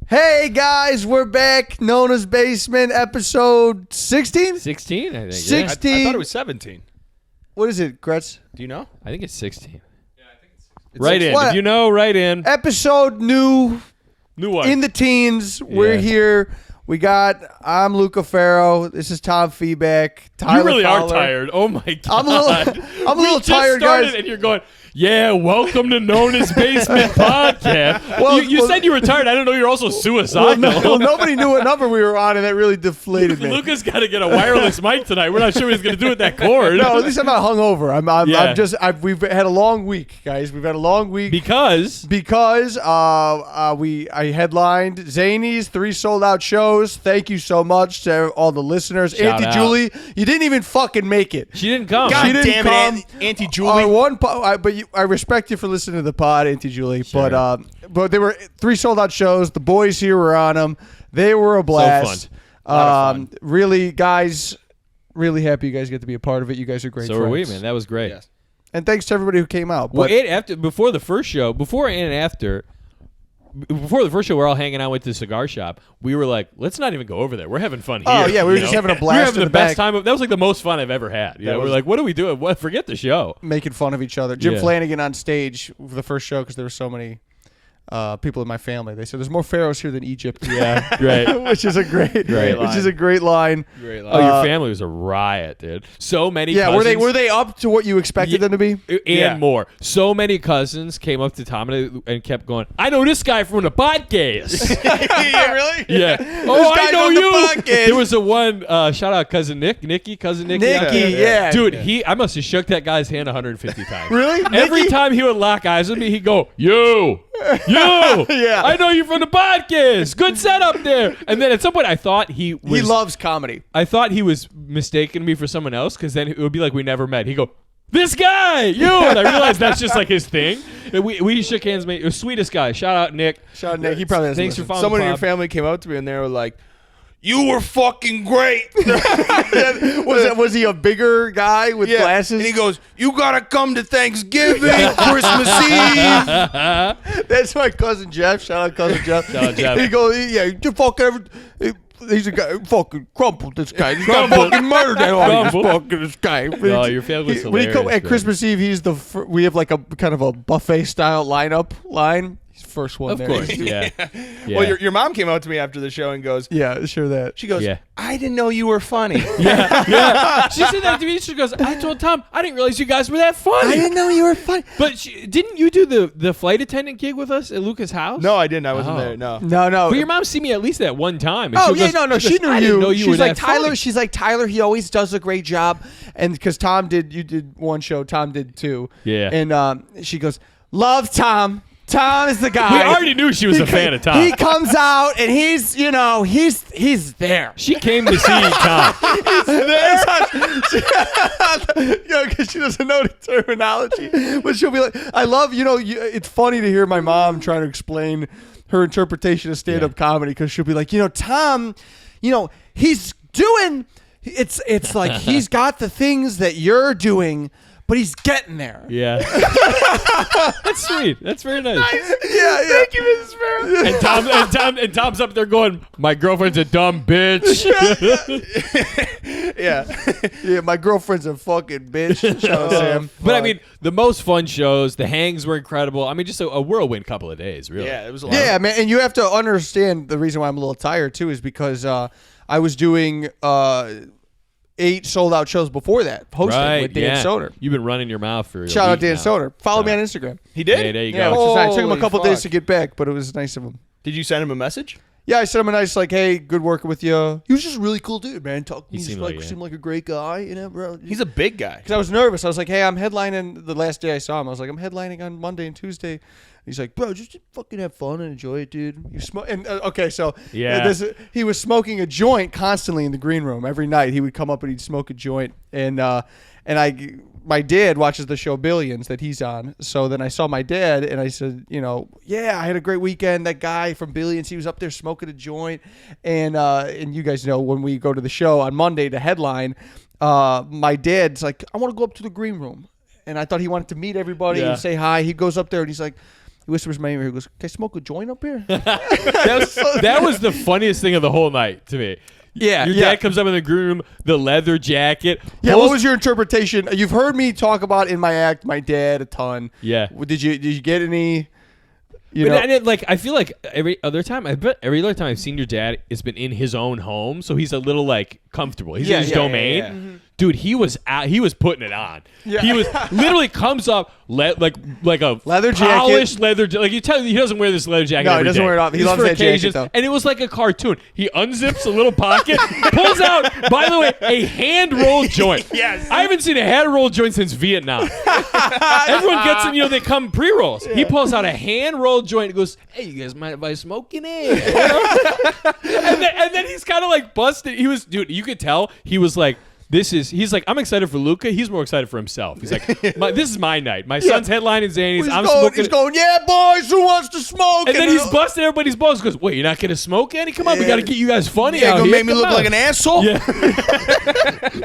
Hey guys, we're back. Nonna's Basement, episode 16? 16, I think. 16. I thought it was 17. What is it, Gretz? Do you know? I think it's 16. Yeah, I think it's Right in. what? If you know, right in. Episode new one. in the teens. We're Yeah. here. I'm Luca Faro. This is Tom Feedback. Tyler You really Fowler. are tired. Oh my god. I'm a little We just tired, started guys. And you're going, yeah, welcome to Nonna's Basement Podcast. Well, you said you were tired. I didn't know you're also suicidal. Well, nobody knew what number we were on, and that really deflated me. Lucas got to get a wireless mic tonight. We're not sure what he's going to do with that cord. No, at least I'm not hungover. Yeah. We've had a long week, guys. We've had a long week. Because I headlined Zany's 3 sold out shows. Thank you so much to all the listeners. Shout Auntie out. Julie, you didn't even fucking make it. she didn't come. God She didn't damn come. it, Auntie Julie. I respect you for listening to the pod, Auntie Julie. Sure. But they were 3 sold out shows. The boys here were on them. They were a blast. A lot of fun. Really, guys. Really happy you guys get to be a part of it. You guys are great. So friends. are we, man. That was great. Yes. And thanks to everybody who came out. Well, But before the first show, before and after, before the first show, we're all hanging out with the cigar shop. We were like, let's not even go over there. We're having fun here. Oh, yeah, we were you just know? having a We blast were having in the the best back. time. That was like the most fun I've ever had. That We're was- like, what are we doing? What? Forget the show. making fun of each other. Jim Yeah. Flanagan on stage for the first show because there were so many people in my family. They said there's more pharaohs here than Egypt. Yeah, great. which is a great Great which is a great line. Great Oh, your family was a riot, dude. So many Yeah, cousins. were they up to what you expected Yeah. them to be? And Yeah. more. So many cousins came up to Tom and kept going, I know this guy from the podcast. Yeah, really? Yeah. Oh, I guy's know on the you. podcast. There was a one, shout out cousin Nicky. Nicky, yeah. Dude, I must have shook that guy's hand 150 times. Really? Every Nicky? time he would lock eyes with me, he'd go, you. Yeah. I know you from the podcast. Good setup there. And then at some point, I thought he loves comedy. I thought he was mistaking me for someone else because then it would be like we never met. He'd go, this guy, you. And I realized that's just like his thing. And we shook hands, mate. It was sweetest guy. Shout out, Nick. Shout out Nick. He probably doesn't Thanks for listen. following Someone the in your pod. family came up to me and they were like, you were fucking great. Was he a bigger guy with glasses? And he goes, you got to come to Thanksgiving, Christmas Eve. That's my cousin Jeff. Shout out cousin Jeff. Shout out Jeff. He goes, yeah, you fucking. He's a guy who fucking crumpled this guy. He's got fucking murdered that audience. Crumpled. Fucking this guy. No, your family was When he come hilarious, at man. Christmas Eve, he's we have like a kind of a buffet style line. He's the first one Of there. course, yeah. Well, your mom came up to me after the show and goes, Yeah, sure that. she goes, Yeah. I didn't know you were funny. Yeah. She said that to me. She goes, I told Tom, I didn't realize you guys were that funny. know you were funny. But didn't you do the flight attendant gig with us at Lucas' house? No, I didn't. I wasn't Oh. there. No. No. But your mom see me at least that one time. And Oh she yeah, goes- no. She goes, knew I you. didn't know you were She's like that Tyler. funny. She's like Tyler. He always does a great job. And because you did one show, Tom did 2. Yeah. And she goes, love Tom. Tom is the guy. We already knew she was a fan of Tom. He comes out and he's there. She came to see Tom. Because she doesn't know the terminology, but she'll be like, "I love It's funny to hear my mom trying to explain her interpretation of stand-up comedy because she'll be like, Tom, he's doing. It's like he's got the things that you're doing, but he's getting there. Yeah. That's sweet. That's very nice. Yeah. Thank you, Mrs. Farrow. And Tom's up there going, my girlfriend's a dumb bitch. Yeah, my girlfriend's a fucking bitch. Shout out Sam. But I mean, the most fun shows, the hangs were incredible. I mean, just a whirlwind couple of days, really. Yeah, it was a lot. Yeah, man, and you have to understand the reason why I'm a little tired too is because I was doing 8 sold out shows before that, hosting with Dan Soder. You've been running your mouth for a Shout out week Dan now. Soder. Follow me on Instagram. He did? Hey, there you Yeah, go. which is nice. It took him a Holy couple days fuck. to get back, but it was nice of him. Did you send him a message? Yeah, I sent him a nice hey, good working with you. He was just a really cool dude, man. He seemed seemed like a great guy, bro. He's a big guy. Because I was nervous. I was like, hey, I'm headlining the last day I saw him. I was like, I'm headlining on Monday and Tuesday. He's like, bro, just fucking have fun and enjoy it, dude. You smoke. And okay, so Yeah. He was smoking a joint constantly in the green room every night. He would come up and he'd smoke a joint, my dad watches the show Billions that he's on. So then I saw my dad and I said, yeah, I had a great weekend. That guy from Billions, he was up there smoking a joint. And you guys know when we go to the show on Monday to headline, my dad's like, I want to go up to the green room. And I thought he wanted to meet everybody and say hi. He goes up there and he's like, He whispers in my ear. He goes, "Can I smoke a joint up here?" That was the funniest thing of the whole night to me. Yeah, Your dad comes up in the green room, the leather jacket. Yeah, what was your interpretation? You've heard me talk about in my act my dad a ton. Yeah. Did you get any? I feel like every other time I've seen your dad, it's been in his own home, so he's a little like comfortable. He's in his domain. Yeah. Mm-hmm. Dude, he was putting it on. Yeah. He was literally comes up like a Leather polished jacket. leather jacket. Like you tell, he doesn't wear this leather jacket. No, he every doesn't day. wear it off. He It's loves for that jacket, occasions, though. and it was like a cartoon. He unzips a little pocket, pulls out, by the way, a hand rolled joint. Yes. I haven't seen a hand rolled joint since Vietnam. Everyone gets them, they come pre rolls. He pulls out a hand rolled joint and goes, "Hey, you guys mind if I smoke in it?" and then he's kind of like busted. Dude, you could tell he was like, he's like, I'm excited for Luca. He's more excited for himself. He's like, this is my night. My son's headlining Zanies. He's going, yeah, boys, who wants to smoke? And then he's busting everybody's balls. He goes, wait, you're not going to smoke, Andy? Come on, we got to get you guys funny out gonna here. make me Come look on." like an asshole. Yeah.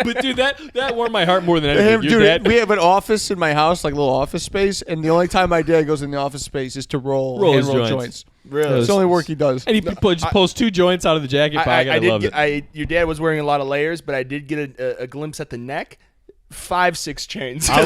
But dude, that warmed my heart more than anything. Your dad, we have an office in my house, like a little office space, and the only time my dad goes in the office space is to roll his hand-roll joints. joints. It's the only work he does. and he just pulls 2 joints out of the jacket pocket. I love it. Your dad was wearing a lot of layers, but I did get a glimpse at the neck. 5-6 chains. No,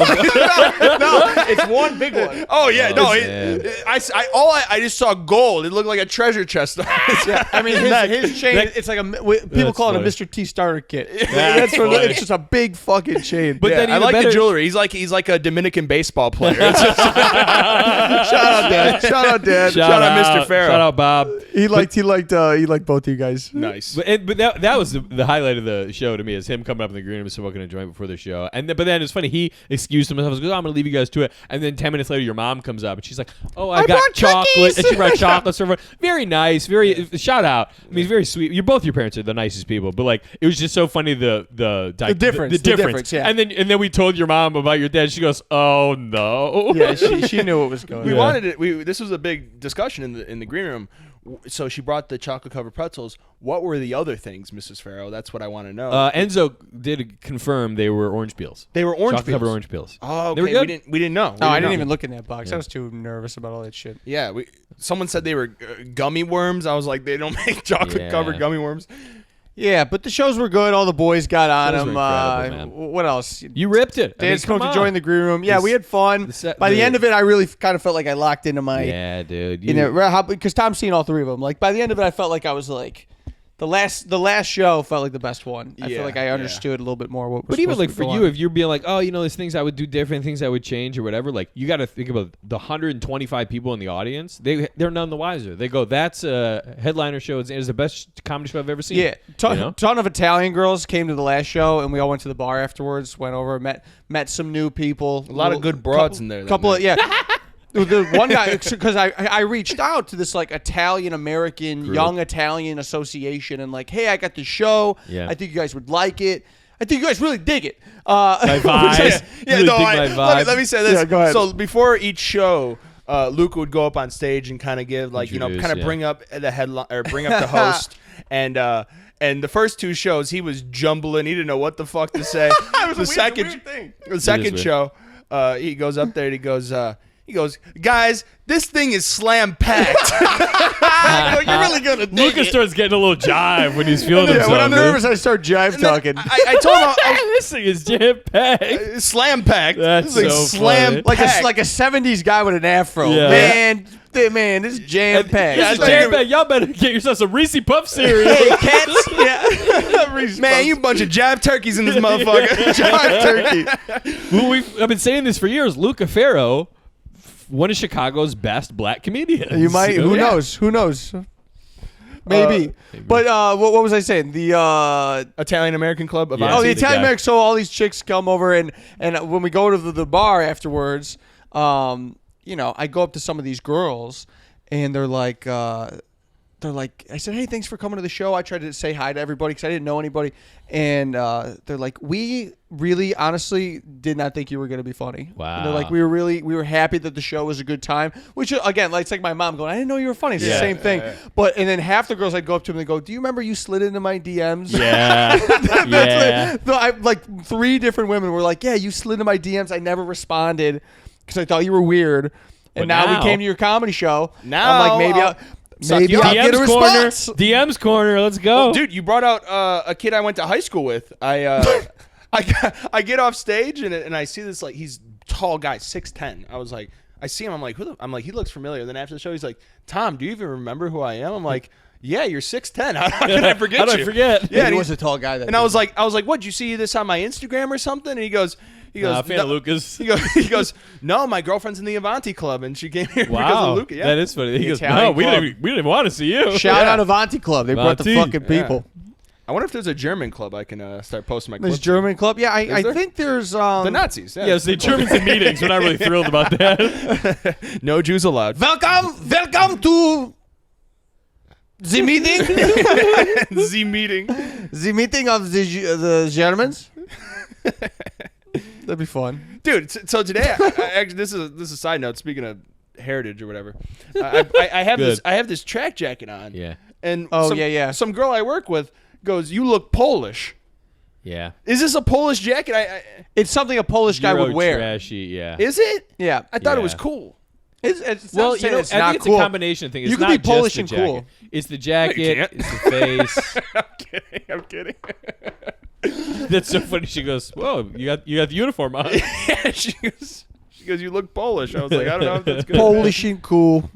it's one big one. Oh yeah, man. I just saw gold. It looked like a treasure chest. Yeah, I mean his chain. It's like people That's call funny. it a Mr. T starter kit. That's funny. It's just a big fucking chain. But then I even like the better- jewelry. He's like a Dominican baseball player. shout out, Dad. Shout out, Dad. Shout out, Mr. Farrow. Shout out, Bob. He liked both of you guys. Nice. But that was the highlight of the show to me, is him coming up in the green room and smoking a joint before the show. But then it's funny, he excused himself. He goes, I'm going to leave you guys to it. And then 10 minutes later, your mom comes up and she's like, oh, I got brought chocolate. cookies. And she brought chocolates for everyone. Very nice. Shout out. I mean, very sweet. Both your parents are the nicest people. But like, it was just so funny the difference. The difference. Yeah. And then we told your mom about your dad. She goes, oh no. Yeah, she knew what was going on. We wanted it. This was a big discussion in the green room. So she brought the chocolate covered pretzels. What were the other things, Mrs. Farrow? That's what I want to know. Enzo did confirm they were orange peels. They were orange Chocolate covered peels. orange peels. Oh, They okay. were good. We didn't know. No, I didn't know. even look in that box. I was too nervous about all that shit. Yeah, someone said they were gummy worms. I was like, they don't make chocolate covered Yeah. gummy worms. Yeah, but the shows were good. All the boys got on Shows them. were incredible, man. What else? You ripped it. Dad smoked a joint in the green room. Yeah, This- we had fun. By the end of it, I really kind of felt like I locked into my. Yeah, dude. Because Tom's seen all 3 of them. Like by the end of it, I felt like I was like, the last show felt like the best one. I feel like I understood a little bit more what. Was But even like supposed for to go you, on. if you're being like, oh, there's things I would do different, things I would change or whatever, like you got to think about the 125 people in the audience. They're none the wiser. They go, that's a headliner show. It's the best comedy show I've ever seen. Yeah, ton of Italian girls came to the last show, and we all went to the bar afterwards. Went over, met some new people. A lot of good broads in there. Couple of The one guy, because I reached out to this like Italian American Young Italian Association and like, hey, I got the show. Yeah. I think you guys would like it. I think you guys really dig it. My vibe. Let me say this. Yeah, go ahead. So before each show, Luca would go up on stage and kind of give Introduce, bring up the headline or bring up the host and the first 2 shows he was jumbling. He didn't know what the fuck to say. The second show, he goes up there and he goes, guys, this thing is slam packed. You're really gonna dig Lucas it. starts getting a little jive when he's feeling himself. When I'm dude. nervous, I start jive And then talking. I told him This thing is jam packed. slam packed. That's This thing so slam funny. like a 70s guy with an afro. Yeah. Man, this is jam packed. This is jam packed. Y'all better get yourself some Reese Puff cereal. Hey, cats. Reese Man, Puffs. you bunch of jab turkeys in this motherfucker. jive turkey. Well, I've been saying this for years. Luca Farrow, one of Chicago's best black comedians. You might. Who knows? Who knows? Maybe. But what was I saying? The Italian American Club of Yeah. the see the Italian guy. American. So all these chicks come over and when we go to the bar afterwards, I go up to some of these girls and they're like, I said, hey, thanks for coming to the show. I tried to say hi to everybody because I didn't know anybody. And they're like, we really, honestly, did not think you were going to be funny. Wow. And they're like, we were happy that the show was a good time. Which, again, it's like my mom going, I didn't know you were funny. It's the same thing. And then half the girls I'd go up to them and they go, do you remember you slid into my DMs? Yeah. Yeah. Like 3 different women were like, yeah, you slid into my DMs. I never responded because I thought you were weird. And But now we now- came to your comedy show. Now, I'm like, maybe I'll suck you up. get a DM's corner. response. DM's corner. Let's go. Well, dude, you brought out a kid I went to high school with. I get off stage and I see this, like, he's tall guy, 6'10". I was like, I see him. I'm like, he looks familiar. Then after the show, he's like, Tom, do you even remember who I am? I'm like, yeah, you're 6'10". How can I forget How you? did I forget? Yeah, and he was a tall guy. And I was like, what? Did you see this on my Instagram or something? And he goes, Fan of Lucas. He goes, no, my girlfriend's in the Avanti Club, and she came here because Wow, of Luca. Yeah. that is funny. He goes, Italian no, we club. didn't even want to see you. shout Yeah. out Avanti Club. They brought the Avanti. fucking people. I wonder if there's a German club I can start posting my This clips. German club. Yeah, I there? think there's The Nazis. Yeah. Yes, the Germans in meetings. We're not really thrilled about that. No Jews allowed. Welcome to the meeting. Z meeting. The meeting of the Germans. That'd be fun. Dude, so today, actually, this is a side note. Speaking of heritage or whatever, I have Good. this track jacket on. Yeah. And Oh, yeah. some girl I work with goes, "You look Polish." Yeah. Is this a Polish jacket? It's something a Polish guy would Euro wear. Trashy, yeah. Is it? Yeah. I thought it Yeah. was cool. It's Well, not you know, it's I not think it's cool. a combination thing. It's You could not be just Polish the and jacket. cool. It's the jacket. can't. It's the face. I'm kidding. That's so funny. She goes, "Whoa, you got the uniform on." Yeah, she goes, "You look Polish." I was like, I don't know if that's good. Polish and cool,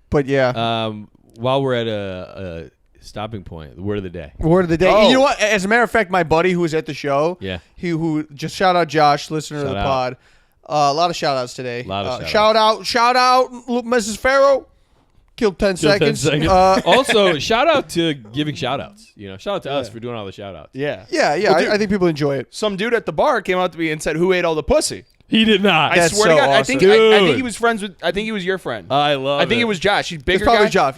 but yeah. While we're at a stopping point, the word of the day. Word of the day. Oh. You know what? As a matter of fact, my buddy who was at the show, Yeah. who just shout out Josh, listener to Shout the out. pod. A lot of shout outs today. Lot of shout out, Mrs. Farrow. Killed 10 seconds. Also, shout out to giving shout outs. You know, shout out to us for doing all the shout outs. Yeah. Yeah, Well, dude, I think people enjoy it. some dude at the bar came up to me and said, "Who ate all the pussy?" He did not. I That's swear to so God, I awesome. think I think Dude. he was friends with. I think he was your friend. I love I think it. it was Josh. He's bigger It's probably guy.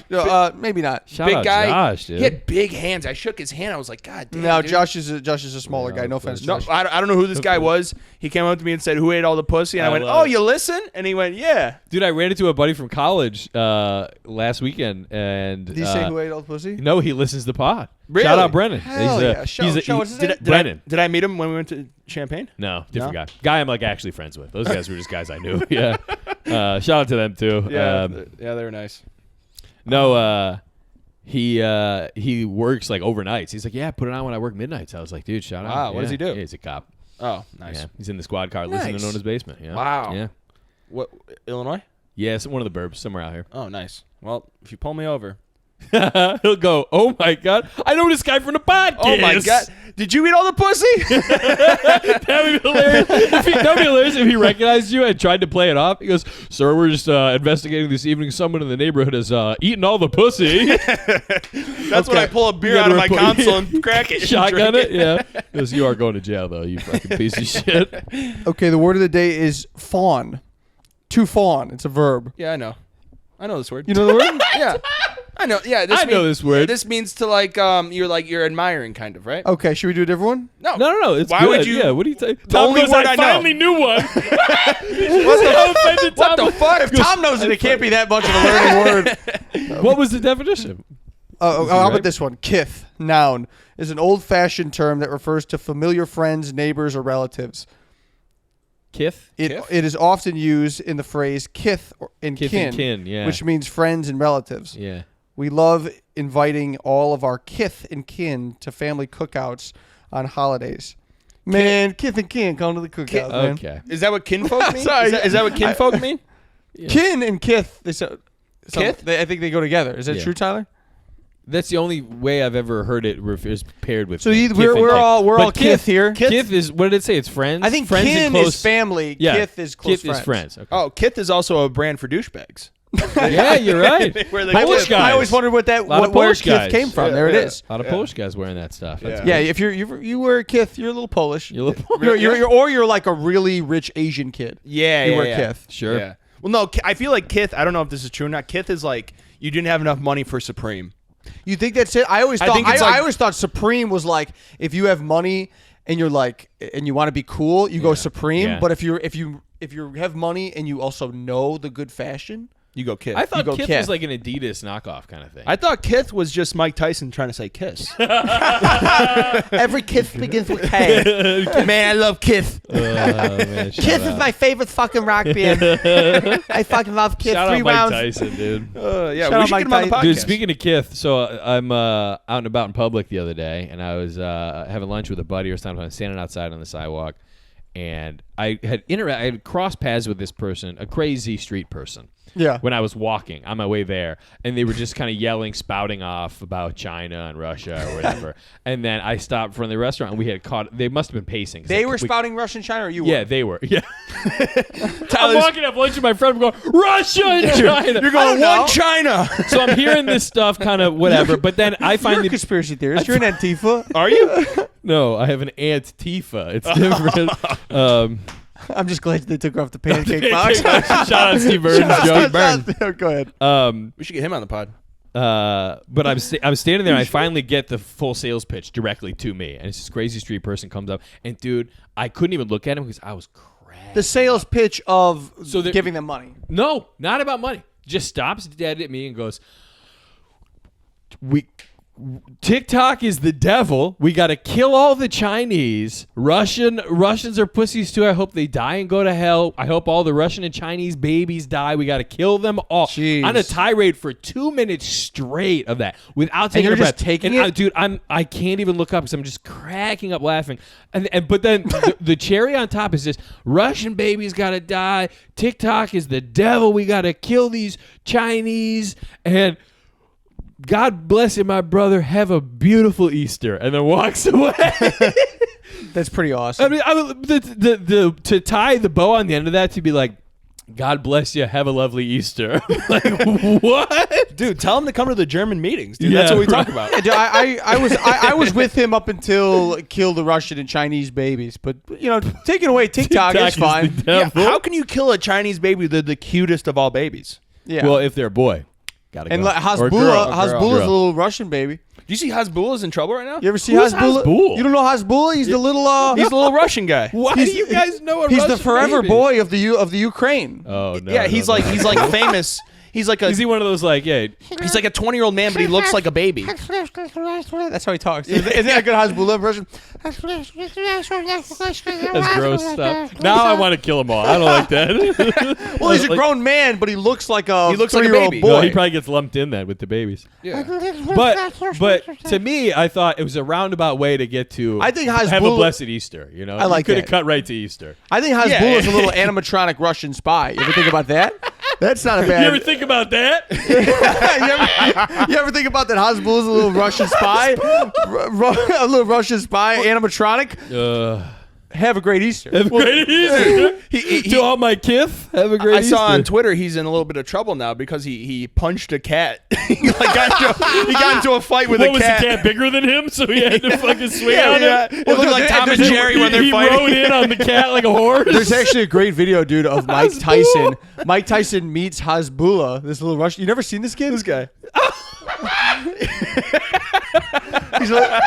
Josh. Maybe not. Shout Big out guy. Josh, dude. He had big hands. I shook his hand. I was like, God damn. No, dude. Josh is a smaller guy. No offense, No, Josh. I don't know who this guy was. He came up to me and said, "Who ate all the pussy?" And I I went, love "Oh, it. you listen?" And he went, "Yeah." Dude, I ran into a buddy from college last weekend, and Did he say who ate all the pussy? no, he listens to the pod. Really? Shout out Brennan. Hell yeah. Show what's his name? Brennan. Did I meet him when we went to Champagne? No, different No? guy. Guy I'm like actually friends with. Those guys were just guys I knew. Yeah. Shout out to them too. Yeah, yeah, they were nice. No, he works like overnights. He's like, yeah, put it on when I work midnights. I was like, dude, shout out. Wow, what does he do? Yeah, he's a cop. Oh, nice. Yeah, he's in the squad car listening Nice. to Nonna's basement. Yeah. Wow. Yeah. What, Illinois? Yeah, one of the burbs somewhere out here. Oh, nice. Well, if you pull me over. He'll go, oh my God, I know this guy from the podcast. Oh my God! Did you eat all the pussy? That'd be hilarious. That'd be hilarious if he recognized you and tried to play it off. He goes, sir, we're just investigating this evening. Someone in the neighborhood has eaten all the pussy. That's when I pull a beer out of my console and crack it. and Shotgun drink it. Yeah. He goes, you are going to jail, though, you fucking piece of shit. Okay, the word of the day is fawn. To fawn. It's a verb. Yeah, I know. I know this word. You know the word? Yeah. I know. Yeah, I know this word. This means to you're admiring, kind of, right? Okay, should we do a different one? No. It's Why good. would you- Yeah, what do you think? The only word I know. finally knew one. What the fuck? If Tom knows it, it can't be that much of a learning word. What was the definition? How right? about this one? Kith, noun, is an old-fashioned term that refers to familiar friends, neighbors, or relatives. Kith? It is often used in the phrase kith and Kith kin, and kin, yeah. which means friends and relatives. Yeah. We love inviting all of our kith and kin to family cookouts on holidays. Man, kith and kin, come to the cookouts, man. Okay. Is that what kinfolk mean? Sorry. Is that what kinfolk mean? Yeah. Kin and kith, Kith? I think they go together. Is that Yeah. true, Tyler? That's the only way I've ever heard it is paired with. So kith we're and kin. all But kith here. Kith is, what did it say? It's friends? I think friends kin and close, is family. Yeah. Kith is close Kith is friends. Okay. Oh, Kith is also a brand for douchebags. Yeah, you're right. Where they Polish live. guys. I always wondered what that Lot of where Polish kith guys. came from. Yeah, there it yeah. is. A lot of Polish guys wearing that stuff. That's Yeah. Yeah, if you wear a kith, you're a little Polish. You look You're like a really rich Asian kid. Yeah, You yeah, wear yeah. kith. Sure. Yeah. Well, no, I feel like Kith. I don't know if this is true or not. Kith is like you didn't have enough money for Supreme. You think that's it? I always I thought think it's like- I always thought Supreme was like if you have money and you're like and you want to be cool, you go Supreme. Yeah. But if you have money and you also know the good fashion, You go Kith. I thought go Kith Kith. was like an Adidas knockoff kind of thing. I thought Kith was just Mike Tyson trying to say kiss. Every Kith begins with K. Man, I love Kith. Man, Kith is my favorite fucking rock band. I fucking love Kith. Shout 3 out Mike rounds. Tyson, dude. Yeah, Shout we out should Mike get him on the podcast. Dude, speaking of Kith, so I'm out and about in public the other day, and I was having lunch with a buddy or something. I was standing outside on the sidewalk, and I had crossed paths with this person, a crazy street person. Yeah. When I was walking on my way there, and they were just kind of yelling, spouting off about China and Russia or whatever. And then I stopped from the restaurant, and we had caught. They must have been pacing. They were spouting Russian China, or you were? Yeah, they were. Yeah. I'm walking up lunch with my friend. I'm going, Russia and China. You're going one China. So I'm hearing this stuff, kind of whatever. But then I You're finally a conspiracy theorist. You're an Antifa. Are you? no, I have an Aunt Tifa. It's different. I'm just glad they took her off the pancake box. Shout out Steve Burns. Joe Burns. Go ahead. We should get him on the pod. But I'm standing there, and I finally get the full sales pitch directly to me, and it's this crazy street person comes up, and dude, I couldn't even look at him because I was cracking. The sales pitch of So giving them money. No, not about money. Just stops dead at me and goes, TikTok is the devil. We got to kill all the Chinese. Russians are pussies too. I hope they die and go to hell. I hope all the Russian and Chinese babies die. We got to kill them all. Jeez. On a tirade for 2 minutes straight of that without taking you're a breath. just taking and it? dude, I can't even look up because I'm just cracking up laughing. But then the cherry on top is this: Russian babies got to die. TikTok is the devil. We got to kill these Chinese and. God bless you, my brother. Have a beautiful Easter, and then walks away. That's pretty awesome. I mean, to tie the bow on the end of that to be like, God bless you. Have a lovely Easter. Like what, Dude? Tell him to come to the German meetings, dude. Yeah, That's what we right. talk about. Yeah, dude, I was with him up until kill the Russian and Chinese babies, but taking away TikTok is is fine. the Yeah, devil. how can you kill a Chinese baby? They're the cutest of all babies. Yeah. Well, if they're a boy, gotta and go. like Or a girl. Hasbullah's a little Russian baby. Do you see Hasbullah's in trouble right now? You ever see Who's Hasbullah? Hasbullah? You don't know Hasbullah? He's the little He's the little Russian guy. Why do you guys know a He's Russian the forever baby? boy of the Ukraine. Oh no. Yeah, no, he's no. like famous. He's like Is he one of those like he's like a 20-year-old man, but he looks like a baby. That's how he talks. Isn't that a good Hasbullah impression? That's gross stuff. Now I want to kill them all. I don't like that. Well, he's a grown man, but he looks like a He looks like a 3-year-old baby. boy. No, he probably gets lumped in then with the babies. Yeah. But to me, I thought it was a roundabout way to get to. I think have a Hasbullah- blessed Easter. You know, I like you could have that. cut right to Easter. I think Hasbullah's a little animatronic Russian spy. You ever think about that? That's not a bad. You ever think about that? you ever think about that? Hasbullah's a little Russian spy, a little Russian spy animatronic. Have a great Easter. Have a great Easter. To all my kith, have a great I Easter. saw on Twitter he's in a little bit of trouble now because he punched a cat. he got into a fight with What a was cat. the cat bigger than him? So he had to fucking swing Yeah, on yeah. him. It looked like Tom and Jerry when they're he fighting. rode in on the cat like a horse. There's actually a great video, dude, of Mike Hasbullah. Tyson. Mike Tyson meets Hasbullah, this little Russian. You never seen this kid? This guy. He's like,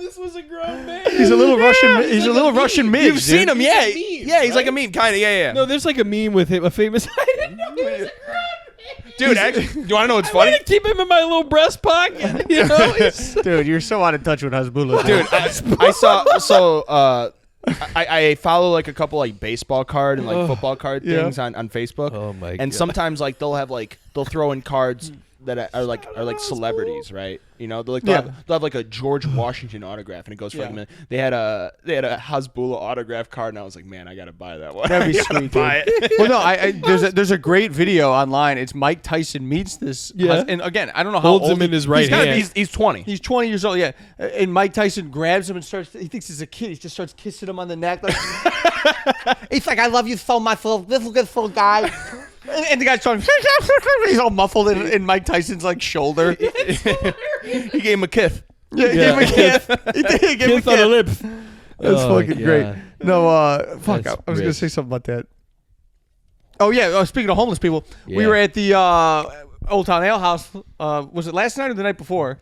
This was a grown man. he's a little Russian. He's a little Russian mid. You've seen him, yeah. He's a meme, Yeah, he's like a right? meme, kind of. Yeah. No, there's like a meme with him, a famous. I didn't know he was a grown man. Dude, actually, do you want to know what's I funny? want to keep him in my little breast pocket. You know, Dude, you're so out of touch with Hasbullah. Dude, I saw I follow like a couple like baseball card and like football card Yeah. things on Facebook. Oh my And God. sometimes like they'll throw in cards that are like celebrities, right? You know, they'll have like a George Washington autograph, and it goes for like a minute. They had a Hasbullah autograph card, and I was like, man, I gotta buy that one. That'd be I gotta sweet, buy dude. it. Well, no, there's a great video online. It's Mike Tyson meets this. Yeah. And again, I don't know how Holds old him in he- his right he's gotta hand. He's 20. He's 20 years old, yeah. And Mike Tyson grabs him and starts. He thinks he's a kid. He just starts kissing him on the neck. Like, he's like, "I love you so much, little guy." And the guy's trying. He's all muffled in Mike Tyson's like shoulder. He gave him a kiss. Yeah, he gave him a kiss. He did give him a kiss on the kiss. lip. That's Oh, fucking God. great. No, fuck. That's I was gonna rich. say something about that. Oh yeah. Speaking of homeless people, we Yeah. were at the Old Town Ale House. Was it last night or the night before?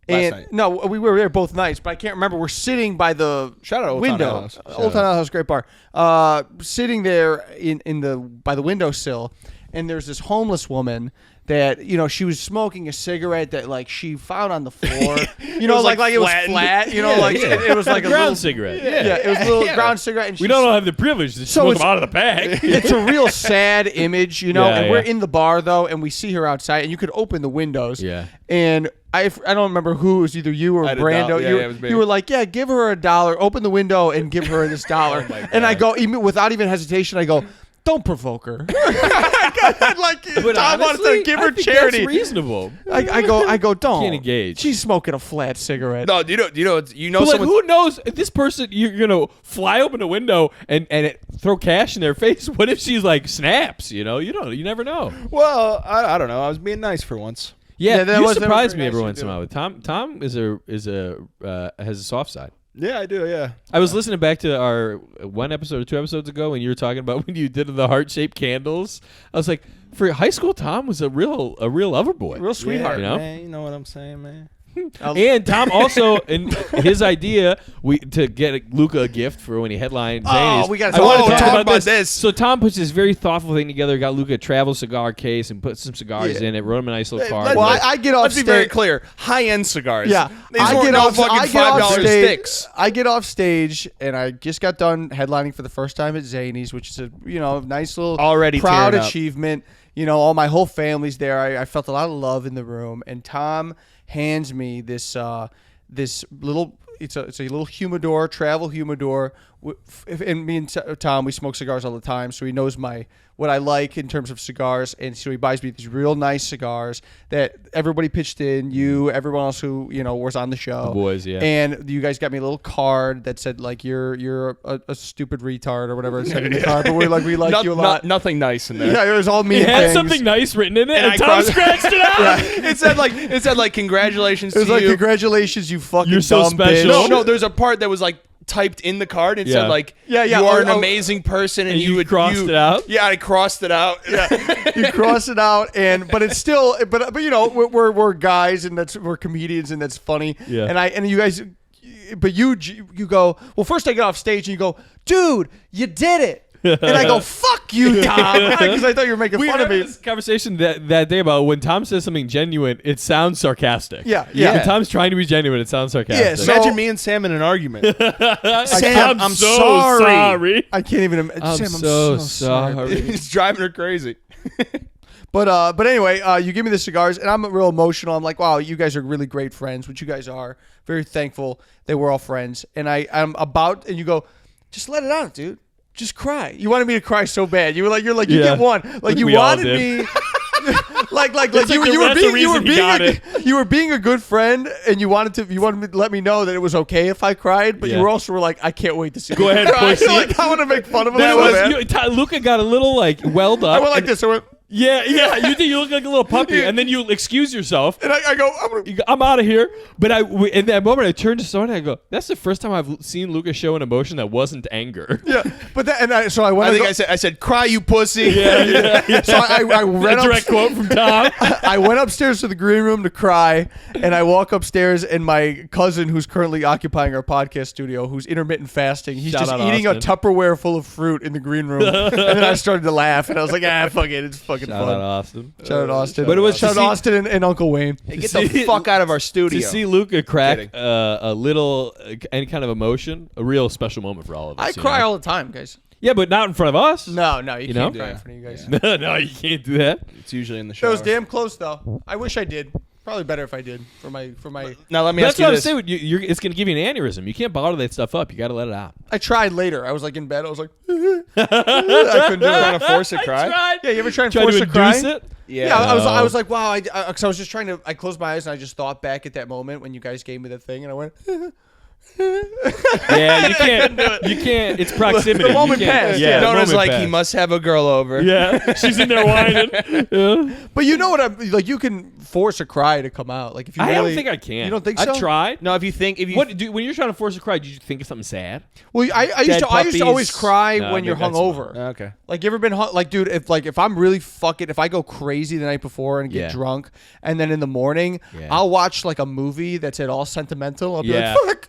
And night. no, we were there both nights, but I can't remember. We're sitting by the Shout out Old Town window. House. Old Town House, great bar. Sitting there by the windowsill, and there's this homeless woman that she was smoking a cigarette that like she found on the floor. You know, was, like it was flattened. flat. You know, like it was like a ground little cigarette. Yeah, it was a little ground cigarette. And We she don't have the privilege to So smoke it's- them out of the bag. It's a real sad image, Yeah, and we're yeah. in the bar though, and we see her outside, and you could open the windows. Yeah. And I don't remember who, it was either you or I had Brando. $1. Yeah, it was me. You were like, yeah, give her $1. Open the window and give her this $1. And I go, even without even hesitation, I go, don't provoke her. Like Tom wanted to give her charity. That's reasonable. I go, don't. Can't engage. She's smoking a flat cigarette. No, you know But like, someone. who knows? This person, you're gonna fly open a window and throw cash in their face. What if she's like snaps? You never know. Well, I don't know. I was being nice for once. Yeah, Yeah, that you was surprise very me nice every of once in you. a while. Tom has a soft side. Yeah, I do. Yeah. I was listening back to our one episode or 2 episodes ago when you were talking about when you did the heart-shaped candles. I was like, for high school, Tom was a real lover boy. Real sweetheart. you know? Man, you know what I'm saying, man. And Tom also, in his idea, to get Luca a gift for when he headlined Zanies. we gotta I want to talk talk about about this. So Tom puts this very thoughtful thing together. Got Luca a travel cigar case and put some cigars Yeah. in it. Wrote him a nice little card. Well, I get off Let's be very stage. clear. High-end cigars. Yeah, These I weren't get no off. fucking I get off $5 stage. sticks. I get off stage, and I just got done headlining for the first time at Zanies, which is a nice little Already proud tearing up. achievement. All my whole family's there. I felt a lot of love in the room, and Tom hands me this little. It's a little humidor, travel humidor. And me and Tom, we smoke cigars all the time, so he knows what I like in terms of cigars, and so he buys me these real nice cigars that everybody pitched in. Everyone else who was on the show, The boys, yeah. And you guys got me a little card that said like you're a stupid retard or whatever it said in the card, but we like you a lot. Nothing nice in there. Yeah, it was all mean it had things. something nice written in it, and I Tom crossed- scratched it out. It said like congratulations It was to like you. congratulations, you fucking You're so dumb special. bitch. No, there's a part that was like typed in the card. It Yeah. said like, Yeah, you are an oh, amazing person, and And you would crossed it out? Yeah, I crossed it out. You cross it out, but it's still, but we're guys, and we're comedians, and that's funny. Yeah. And you guys, but you go, well, first I get off stage and you go, dude, you did it. And I go, fuck you, Tom, because I thought you were making We fun had of me. this conversation that day about when Tom says something genuine, it sounds sarcastic. Yeah. When Tom's trying to be genuine, it sounds sarcastic. Yeah, so- Imagine me and Sam in an argument. Sam, I'm so sorry. I can't even imagine. I'm Sam, so sorry. sorry. It's driving her crazy. But anyway, you give me the cigars, and I'm real emotional. I'm like, wow, you guys are really great friends, which you guys are. Very thankful that we're all friends. And I'm about, and you go, just let it out, dude. Just cry. You wanted me to cry so bad. You Yeah. get one. Like you We all wanted did. me. like like you the were rest being of the you were reason he got being you were being a good friend, and you wanted me to let me know that it was okay if I cried, but Yeah. you were also like, I can't wait to see. Go you ahead, cry. pussy. Like, I want to make fun of him. Then so bad. Luca got a little like welled up. I went like and- this. I went, Yeah. You think you look like a little puppy, and then you excuse yourself. and I go, I'm out of here. But in that moment, I turned to Sonia and I go, that's the first time I've seen Luca show an emotion that wasn't anger. yeah. But that, so I went. I think I said, cry, you pussy. Yeah. So I ran A direct up, quote from Tom. I went upstairs to the green room to cry, and I walk upstairs, and my cousin, who's currently occupying our podcast studio, who's intermittent fasting, he's Shout just out eating Austin. a Tupperware full of fruit in the green room, and then I started to laugh, and I was like, fuck it, it's fucking Shout out fun. Austin. Shout out Austin. But it was shout to out see- Austin and Uncle Wayne. Hey, get the fuck out of our studio. To see Luca crack Kidding. a little any kind of emotion, a real special moment for all of us. I you cry know? all the time, guys. Yeah, but not in front of us. No, you, You can't know? cry in front of you guys. No, you can't do that. It's usually in the It shower. was damn close though. I wish I did. Probably better if I did for my. Now let me That's ask you what I'm this. saying. It's going to give you an aneurysm. You can't bottle that stuff up. You got to let it out. I tried later. I was like in bed. I was like, I couldn't do it. Trying to force a cry? tried. Yeah, you ever try and Try force to a cry? induce it. Yeah, I No. was like, wow, because I was just trying to. I closed my eyes and I just thought back at that moment when you guys gave me the thing, and I went, Yeah, you can't. It's proximity. The moment You can't- passed. Yeah, the Nonna's moment like, he passed. must have a girl over. Yeah, she's in there whining. Yeah. But you know what I'm like? You can force a cry to come out. Like if you I really, don't think I can. You don't think so? I tried. No, if you When you're trying to force a cry, do you think of something sad? Well, I used Dead to always puppies. cry No, when you're that's hungover. Okay. Like you ever been like, dude? If I'm really fucking, if I go crazy the night before and get Yeah. drunk, and then in the morning Yeah. I'll watch like a movie that's at all sentimental. I'll be Yeah. like, fuck.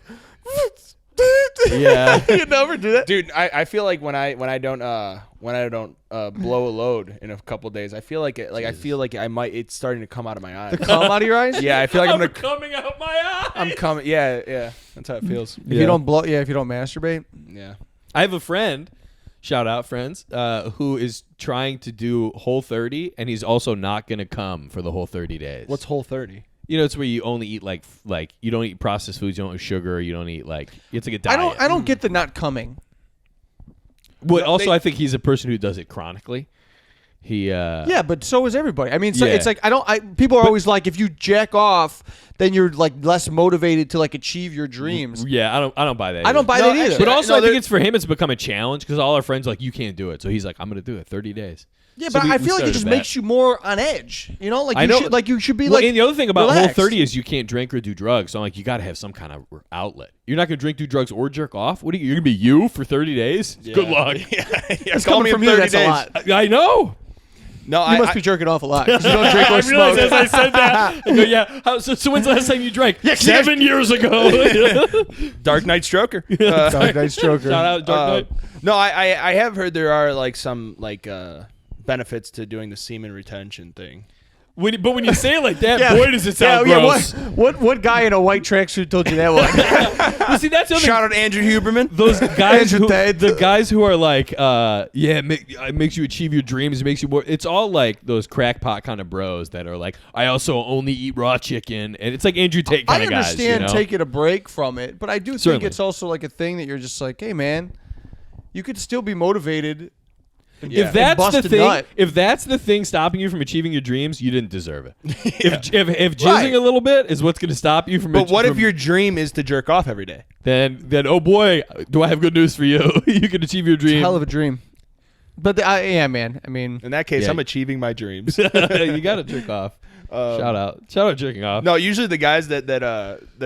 Yeah. You never do that. Dude, I feel like when I don't blow a load in a couple days, I feel like it's starting to come out of my eyes. The cum out of your eyes. Yeah, I feel like I'm coming out my eye. I'm coming. Yeah, that's how it feels. If you don't blow, if you don't masturbate. Yeah. I have a friend, shout out friends, who is trying to do Whole 30, and he's also not gonna come for the whole 30 days. What's Whole 30? You know, it's where you only eat like you don't eat processed foods, you don't eat sugar, you don't eat it's like a diet. I don't get the not coming. Well, also, I think he's a person who does it chronically. He Yeah, but so is everybody. I mean, so Yeah. it's like people are always like, if you jack off, then you're like less motivated to like achieve your dreams. Yeah, I don't buy that. I don't buy that either. actually, But also, No, I think there- it's for him. It's become a challenge because all our friends are like, you can't do it. So he's like, I'm gonna do it 30 days. Yeah, So but we- I we feel like it started just that. makes you more on edge. You know, like I you know. should be Well, like. and the other thing about relaxed. Whole 30 is you can't drink or do drugs. So I'm like, you got to have some kind of outlet. You're not gonna drink, do drugs, or jerk off. What are you? You're gonna be you for 30 days? Good luck. Yeah, It's call coming me from in you. 30 That's days. a lot. I know. No, You must I be jerking off a lot. 'Cause you don't drink or I realized smoke. as I said that. I go, yeah. So when's the last time you drank? 7 years ago. Dark Knight Stroker. Dark Knight Stroker. Shout out Dark Knight. No, I have heard there are like some benefits to doing the semen retention thing. But when you say it like that, boy, does it sound gross. What guy in a white tracksuit told you that one? Well, see, that's the other Shout out Andrew Huberman. those guys Andrew Tate. the guys who are like it makes you achieve your dreams, it makes you more, it's all like those crackpot kind of bros that are like, I also only eat raw chicken, and it's like Andrew Tate kind I of guys, understand you know? taking a break from it, but I do think Certainly. it's also like a thing that you're just like, hey man, you could still be motivated. Yeah. If that's bust the a thing, nut. if that's the thing stopping you from achieving your dreams, you didn't deserve it. If jizzing Right. a little bit is what's going to stop you from, But what if from- your dream is to jerk off every day? then oh boy, do I have good news for you? You can achieve your dream. Hell of a dream. But yeah, man. I mean, In that case, Yeah. I'm achieving my dreams. You got to jerk off. Shout out jerking off. No, usually the guys that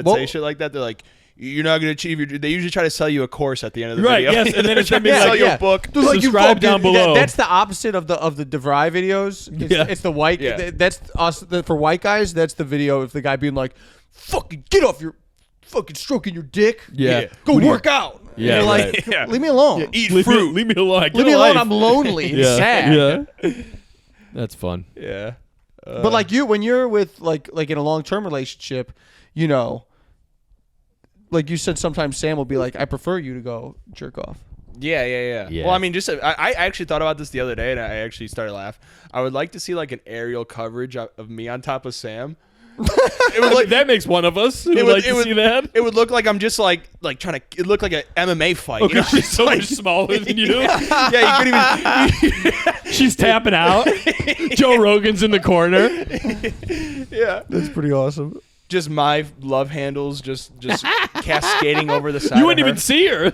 Well- say shit like that, they're like, you're not going to achieve your. They usually try to sell you a course at the end of the Right, video. yes, and then it's trying to gonna be sell like, you yeah. a book. Dude, like Subscribe you down below. That's the opposite of the DeVry videos. It's, Yeah. it's the white. Yeah. That's us. For white guys, that's the video of the guy being like, "Fucking get off your, fucking stroking your dick. Yeah. Go work out." And Yeah, you're like, right. Yeah. leave me alone. Eat leave fruit. Me alone. Leave me alone. I'm lonely and yeah. sad. Yeah. That's fun. Yeah. But like when you're with like in a long term relationship, you know, like you said, sometimes Sam will be like, "I prefer you to go jerk off." Yeah. Yeah. Well, I mean, I actually thought about this the other day, and I actually started laughing. I would like to see like an aerial coverage of me on top of Sam. It would like That makes one of us. Who it would would- like it to would- see that. It would look like I'm just like trying to. It looked like an MMA fight. Okay, You know? she's so much smaller than you. Yeah, you couldn't even. She's tapping out. Joe Rogan's in the corner. Yeah. That's pretty awesome. Just my love handles just cascading over the side. You wouldn't of her. even see her.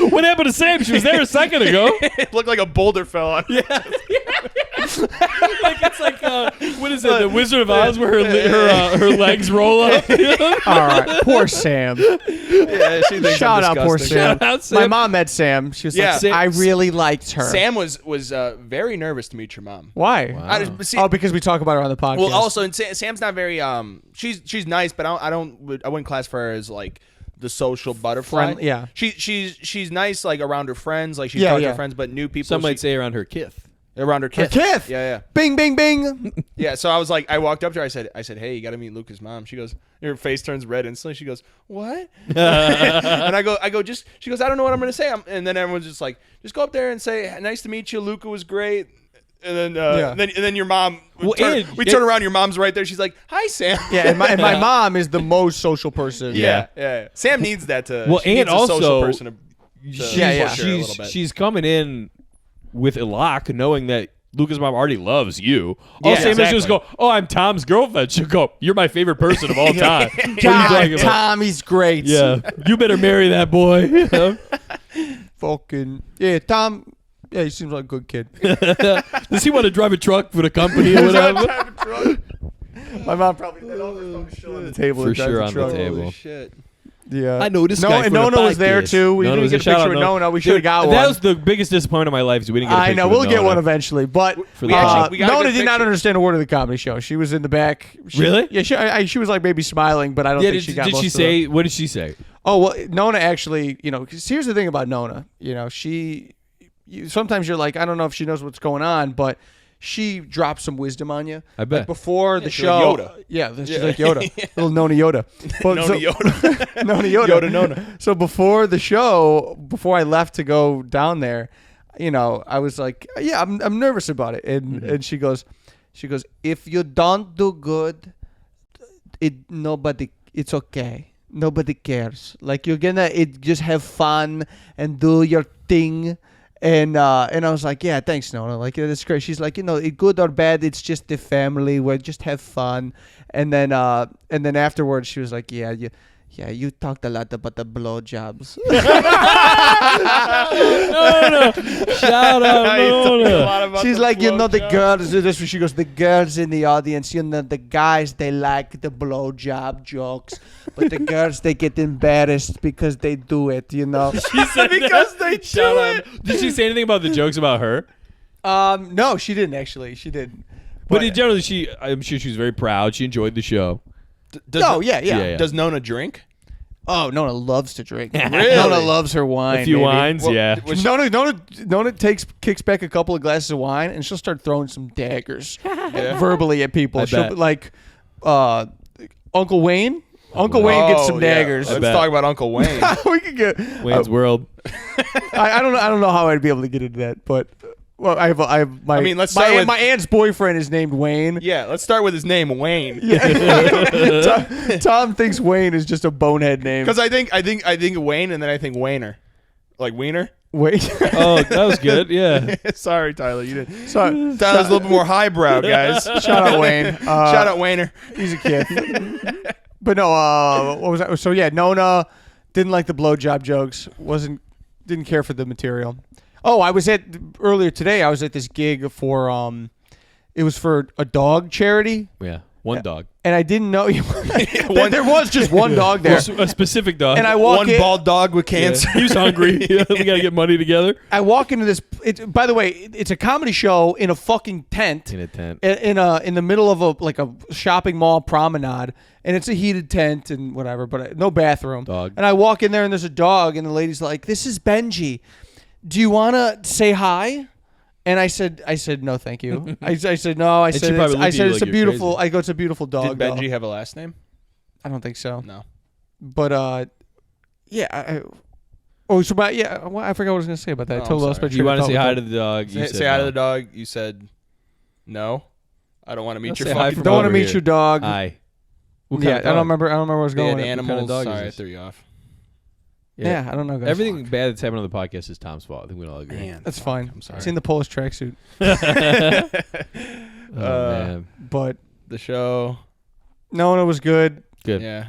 What happened to Sam? She was there a second ago. It looked like a boulder fell on. Yeah. Like it's like what is it? The Wizard of Oz, where her legs roll up. All right, poor Sam. Yeah, she thinks Shout I'm out, poor disgusting. Sam. Shout out, Sam. My mom met Sam. She was Yeah. like, I really liked her. Sam was very nervous to meet your mom. Why? I, see, Oh, because we talk about her on the podcast. well, also, and Sam's not very. She's nice, but I wouldn't classify her as like the social butterfly. Yeah. She's nice like around her friends, like she's Yeah, talking to yeah. her friends, but new people. Some might say around her kith. around her kith. Kith. Yeah. Bing, bing, bing. Yeah, so I was like, I walked up to her. I said, hey, you got to meet Luca's mom. She goes, her face turns red instantly. She goes, what? And I go, just. She goes, I don't know what I'm gonna say. And then everyone's just like, just go up there and say, nice to meet you. Luca was great. And then, and then your mom. We turn around. Your mom's right there. She's like, hi, Sam. Yeah, and my mom is the most social person. Yeah. Sam needs that to. Well, she and needs a social also, person to Yeah. push her a little bit. She's coming in with a lock, knowing that Luca's mom already loves you. All Yeah, Sam is just exactly. go, oh, I'm Tom's girlfriend. She'll go, you're my favorite person of all time. What are you God, talking about? Tom, he's great. Yeah, you better marry that boy. You know? Fucking yeah, Tom. Yeah, he seems like a good kid. Does he want to drive a truck for the company or whatever? My mom probably did all the phone shit on the table. For and drive sure on the truck. table. Holy shit. Yeah, I know this no, guy and from the Nonna was there podcast. too. We Nonna didn't was get a shout picture out with Nonna. Nonna. We should have Dude, got that one. was the biggest disappointment of my life is we didn't get a I picture know. with We'll get Nonna. one eventually, but For the we got a Nonna good did not picture. understand a word of the comedy show. She was in the back. Really? Yeah. She was like maybe smiling, but I don't Yeah, think she got. did most she of the- say, what did she say? Oh well, Nonna actually, 'cause here's the thing about Nonna. Sometimes you're like, I don't know if she knows what's going on, but she drops some wisdom on you. I bet. Like before the she's show. like Yoda. Yeah, she's like Yoda. Little Nonna Yoda. But Nonna Yoda. Nonna Yoda. Yoda Nonna. So before the show, before I left to go down there, I was like, yeah, I'm nervous about it. And she goes, if you don't do good, it's okay. Nobody cares. Like you're gonna just have fun and do your thing. And I was like, yeah, thanks, Nonna. Like that's great. She's like, good or bad, it's just the family. We just have fun. And then afterwards, she was like, yeah, you talked a lot about the blowjobs. No. Shout out, Nonna. She's like, the girls. That's what she goes. The girls in the audience, the guys, they like the blowjob jokes, but the girls they get embarrassed because they do it. She said Because that. they Shout do out. it. Did she say anything about the jokes about her? No, she didn't actually. She didn't. But in general, I'm sure she was very proud. She enjoyed the show. Yeah. Does Nonna drink? Oh, Nonna loves to drink. Really? Nonna loves her wine. A few baby. wines, Well, yeah. which- Nonna kicks back a couple of glasses of wine and she'll start throwing some daggers verbally at people. I She'll bet. be like Uncle Wayne. Uncle Wayne gets some daggers. Let's bet. talk about Uncle Wayne. We could get. Wayne's World. I don't know how I'd be able to get into that, but well, I have my. I mean, let's start with- my aunt's boyfriend is named Wayne. Yeah, let's start with his name, Wayne. Tom thinks Wayne is just a bonehead name. Because I think Wayne, and then I think Wayner, like Wiener. Wayne. Oh, that was good. Yeah. Sorry, Tyler, you didn't. So, Tyler's a little bit more highbrow, guys. shout out Wayne. Shout out Wayner. He's a kid. But no, what was that? So yeah, Nonna didn't like the blowjob jokes. Didn't care for the material. Oh, earlier today. I was at this gig for it was for a dog charity, Yeah. One dog. and I didn't know there was just one dog there. A specific dog. And I walk One in. bald dog with Yeah. cancer. He was hungry. We got to get money together. I walk into this. By the way, it's a comedy show in a fucking tent. In a tent. In the middle of a shopping mall promenade, and it's a heated tent and whatever, but no bathroom. Dog. And I walk in there and there's a dog, and the lady's like, "This is Benji. Do you want to say hi?" And I said no, thank you. I said no. I she said probably it's, looked I at said you it's like a you're beautiful. crazy. I go, it's a beautiful dog. Did Benji though. have a last name? I don't think so. No. But yeah. I forgot what I was gonna say about that. Oh, I totally I'm lost my sorry. train You of want to thought say with hi that. to the dog? You said Say hi to no. the dog. You said no. I don't want to meet Let's your say hi fucking from Don't want to over meet here. your dog. Hi. What Yeah, kind of I don't dog? remember. I don't remember where I was They had going. animals. dog is Sorry, I this? threw you off. Yeah, I don't know. Guys. Everything bad that's happened on the podcast is Tom's fault. I think we all agree. Man, That's fuck, fine. I'm sorry. It's in the Polish tracksuit. Oh, man. But The show. no, it was good. Good. Yeah.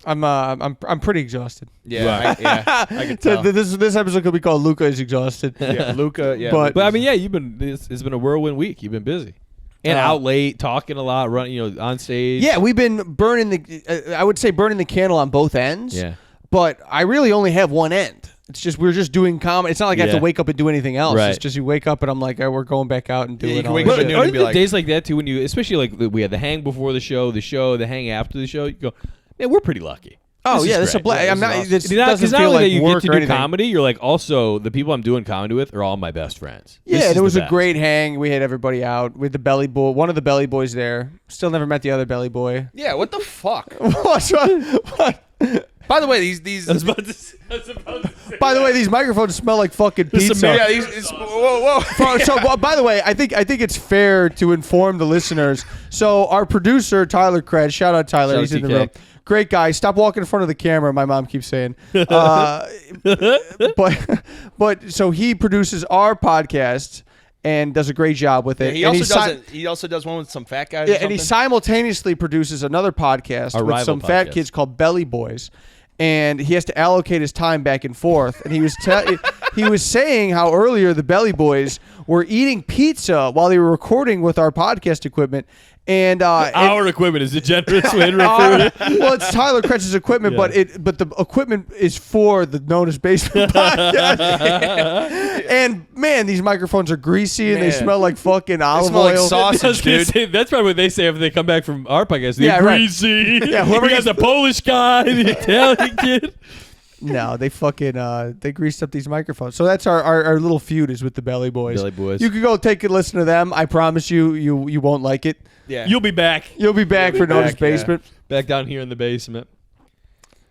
I'm pretty exhausted. Yeah. I can So tell. this episode could be called Luca is exhausted. Yeah, Luca. Yeah. But- But I mean, yeah, it's been a whirlwind week. You've been busy. And out late, talking a lot, running, on stage. Yeah, we've been burning the. I would say burning the candle on both ends. Yeah. But I really only have one end. It's just we're just doing comedy. It's not like I have Yeah. to wake up and do anything else. Right. It's just you wake up and I'm like, we're going back out and Yeah, you doing can all wake that up shit. at noon Are and be there like- days like that too when you, especially like we had the hang before the show, the hang after the show, you go, man, we're pretty lucky. Oh This yeah, is that's a great. blast. Yeah, I'm this not. is awesome. This Because doesn't not feel only like that you work get to or do anything. comedy, you're like also the people I'm doing comedy with are all my best friends. Yeah, This and is it was the a best. great hang. We had everybody out with the belly boy. One of the belly boys there. Still never met the other belly boy. Yeah. What the fuck? What's wrong? What? By the way, these. I was about to say. By the way, these microphones smell like fucking pizza. Yeah. Whoa. So, well, by the way, I think it's fair to inform the listeners. So, our producer Tyler Cred, shout out Tyler, Shout out he's in the TK. room. Great guy. Stop walking in front of the camera. My mom keeps saying. But so he produces our podcast, and does a great job with it. He And he also does one with some fat guys. yeah, or and he something? simultaneously produces another podcast A with rival some fat podcast. kids called Belly Boys, and he has to allocate his time back and forth. And he was he was saying how earlier the Belly Boys were eating pizza while they were recording with our podcast equipment, and Our equipment is a generous way to refer to it. well, it's Tyler Kretsch's equipment, Yeah. but the equipment is for the Nonna's Basement podcast. And man, these microphones are greasy and they Man. smell like fucking They olive smell like oil. sausage, I was gonna dude. say, that's probably what they say after they come back from our podcast. They're Yeah, right. greasy. Yeah, whoever we got gets the Polish guy, the Italian kid. No, they fucking they greased up these microphones. So that's our little feud is with the Belly Boys. Belly Boys. You could go take a listen to them. I promise you won't like it. Yeah. You'll be back. You'll be back be for Nonna's back, yeah. Basement. Back down here in the basement.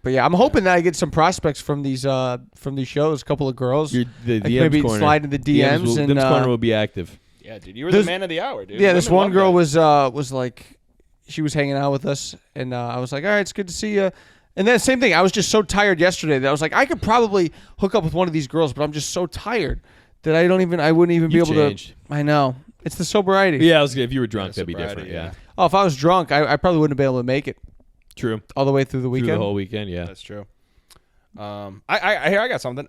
But yeah, I'm hoping that I get some prospects from these shows. A couple of girls. The I DMs can maybe corner. slide into DMs and DMs corner will be active. Yeah, dude. You were the There's- man of the hour, dude. yeah, this Women one love girl that. was like, she was hanging out with us, and I was like, all right, it's good to see you. And then same thing, I was just so tired yesterday that I was like, I could probably hook up with one of these girls, but I'm just so tired that I wouldn't even be You able changed. to. I know. It's the sobriety. Yeah, I was, if you were drunk, that'd be sobriety, different. Yeah. Oh, if I was drunk, I probably wouldn't have been able to make it True. all the way through the Through weekend. the whole weekend, yeah. That's true. I got something.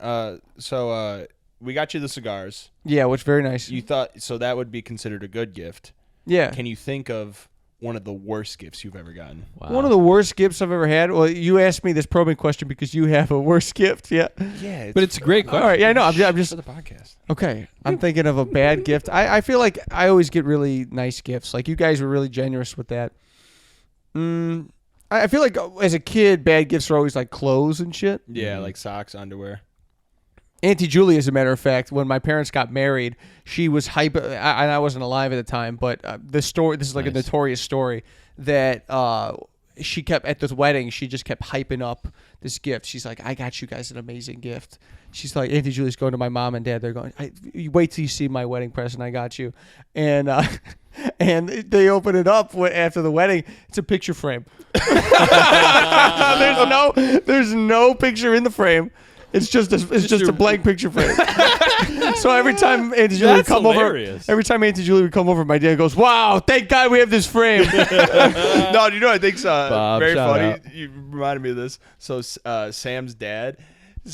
So we got you the cigars. Yeah, which very nice. You thought so that would be considered a good gift. Yeah. Can you think of one of the worst gifts you've ever gotten? Wow. One of the worst gifts I've ever had. Well, you asked me this probing question because you have a worst gift. Yeah. Yeah, But it's a great All question. right. Yeah, I know. I'm just for the podcast. okay. I'm thinking of a bad gift. I feel like I always get really nice gifts. Like you guys were really generous with that. I feel like as a kid, bad gifts are always like clothes and shit. Yeah, like socks, underwear. Auntie Julie, as a matter of fact, when my parents got married, she was hype. I wasn't alive at the time, but this is like a Nice. notorious story that she kept at this wedding. She just kept hyping up this gift. She's like, "I got you guys an amazing gift." She's like, Auntie Julie's going to my mom and dad. They're going, you wait till you see my wedding present. I got you, and and they open it up after the wedding. It's a picture frame. There's no picture in the frame. It's just a blank picture frame. So every time Auntie Julie would That's come hilarious. over, my dad goes, "Wow, thank God we have this frame." No, you know what I think's Bob, very shout funny? out. You reminded me of this. So Sam's dad,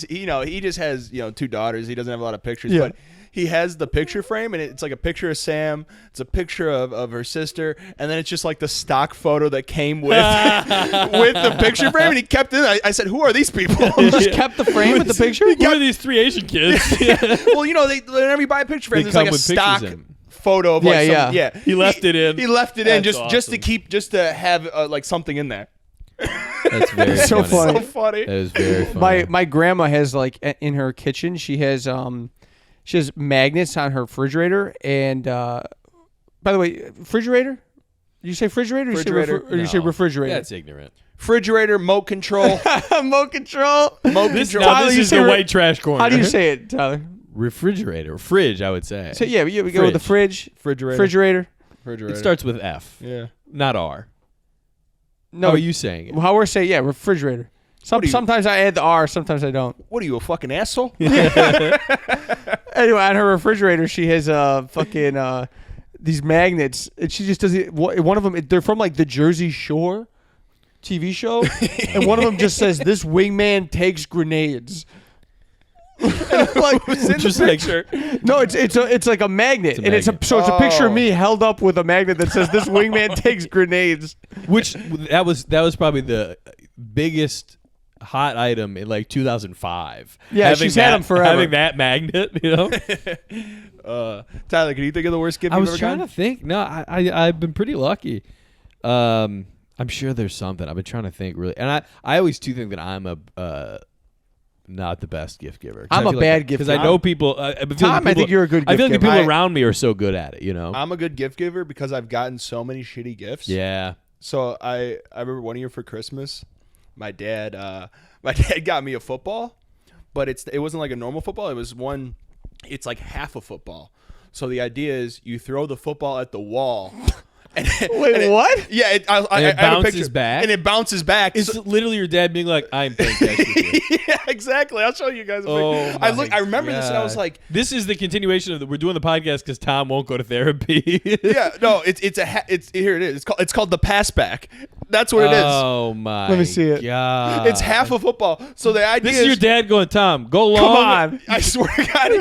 he just has 2 daughters. He doesn't have a lot of pictures, Yeah. but he has the picture frame, and it's like a picture of Sam. It's a picture of her sister, and then it's just like the stock photo that came with with the picture frame, and he kept it. I said, "Who are these people?" Just kept the frame with the picture. Who are these 3 Asian kids? Well, whenever you buy a picture frame, They there's like come a with pictures stock in. photo of Yeah. He left it in. He left it in That's just to have like something in there. That's very So funny. funny. So funny. That is very funny. My grandma has like in her kitchen, she has magnets on her refrigerator, and by the way, refrigerator. You say refrigerator, Refrigerator. or you say No, refrigerator? That's ignorant. Refrigerator, remote control, Remote control. remote This, control. now, Tyler, this you is say the re- white trash corner. How do you say it, Tyler? Refrigerator. Fridge, I would say. So yeah, we go with the fridge, Refrigerator. refrigerator. It starts with F, Yeah. not R. No, How are you saying it? how we're saying refrigerator. What do you- Sometimes I add the R, sometimes I don't. What are you, a fucking asshole? Anyway, on her refrigerator, she has fucking these magnets, and she just does it. One of them, they're from like the Jersey Shore TV show, and one of them just says, "This wingman takes grenades." And I'm like, Just like, no, it's like a magnet, It's a and it's magnet. a picture of Oh. me held up with a magnet that says, "This wingman takes grenades." which that was probably the biggest hot item in like 2005. Yeah, she's had them forever. Having that magnet, Tyler, can you think of the worst gift I you've was ever trying gotten? to think. No, I've been pretty lucky. I'm sure there's something. I've been trying to think really, and I always do think that I'm a not the best gift giver. 'Cause I'm I a feel bad gift because I giver. know people. Tom, I think you're a good I feel like gift the people giver. around me are so good at it. I'm a good gift giver because I've gotten so many shitty gifts. Yeah. So I remember one year for Christmas, my dad got me a football, but it wasn't like a normal football. It was one. It's like half a football. So the idea is you throw the football at the wall, Wait, what? Yeah, I it have a bounces picture. back? And it bounces back. It's literally your dad being like, I'm playing catch with you. Yeah, exactly. I'll show you guys. Oh, I remember this and I was like, this is the continuation of we're doing the podcast because Tom won't go to therapy. yeah, no, it's here it is. It's called the pass back. That's what it is. Oh my! Let me see it. God. It's half a football. So the idea This is your dad going, Tom, go long. Come on. I swear to God,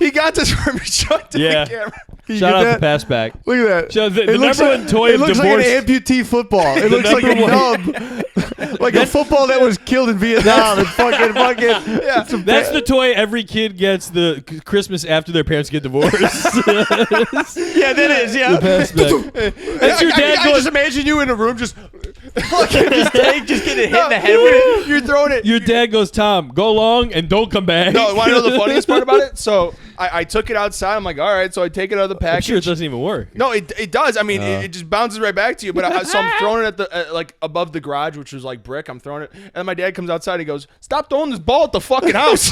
he got this from shut to Yeah. the camera. Shout out the pass back. Look at that. So the It looks number like- one toy It of looks divorce. like an amputee football. It looks like a nub. Like a football that was killed in Vietnam. It's fucking. Yeah. That's the toy every kid gets the Christmas after their parents get divorced. Yeah, that is. Yeah. The pass back. That's your dad I going. just imagine you in a room just just getting hit in the head with it. You're throwing it. Your dad goes, Tom, go long and don't come back. No, want to know the funniest part about it? So I took it outside. I'm like, all right. So I take it out of the I'm package. sure it doesn't even work. No, it does. I mean, it just bounces right back to you. But so I'm throwing it at the like above the garage, which was like brick. I'm throwing it, and my dad comes outside. He goes, "Stop throwing this ball at the fucking house."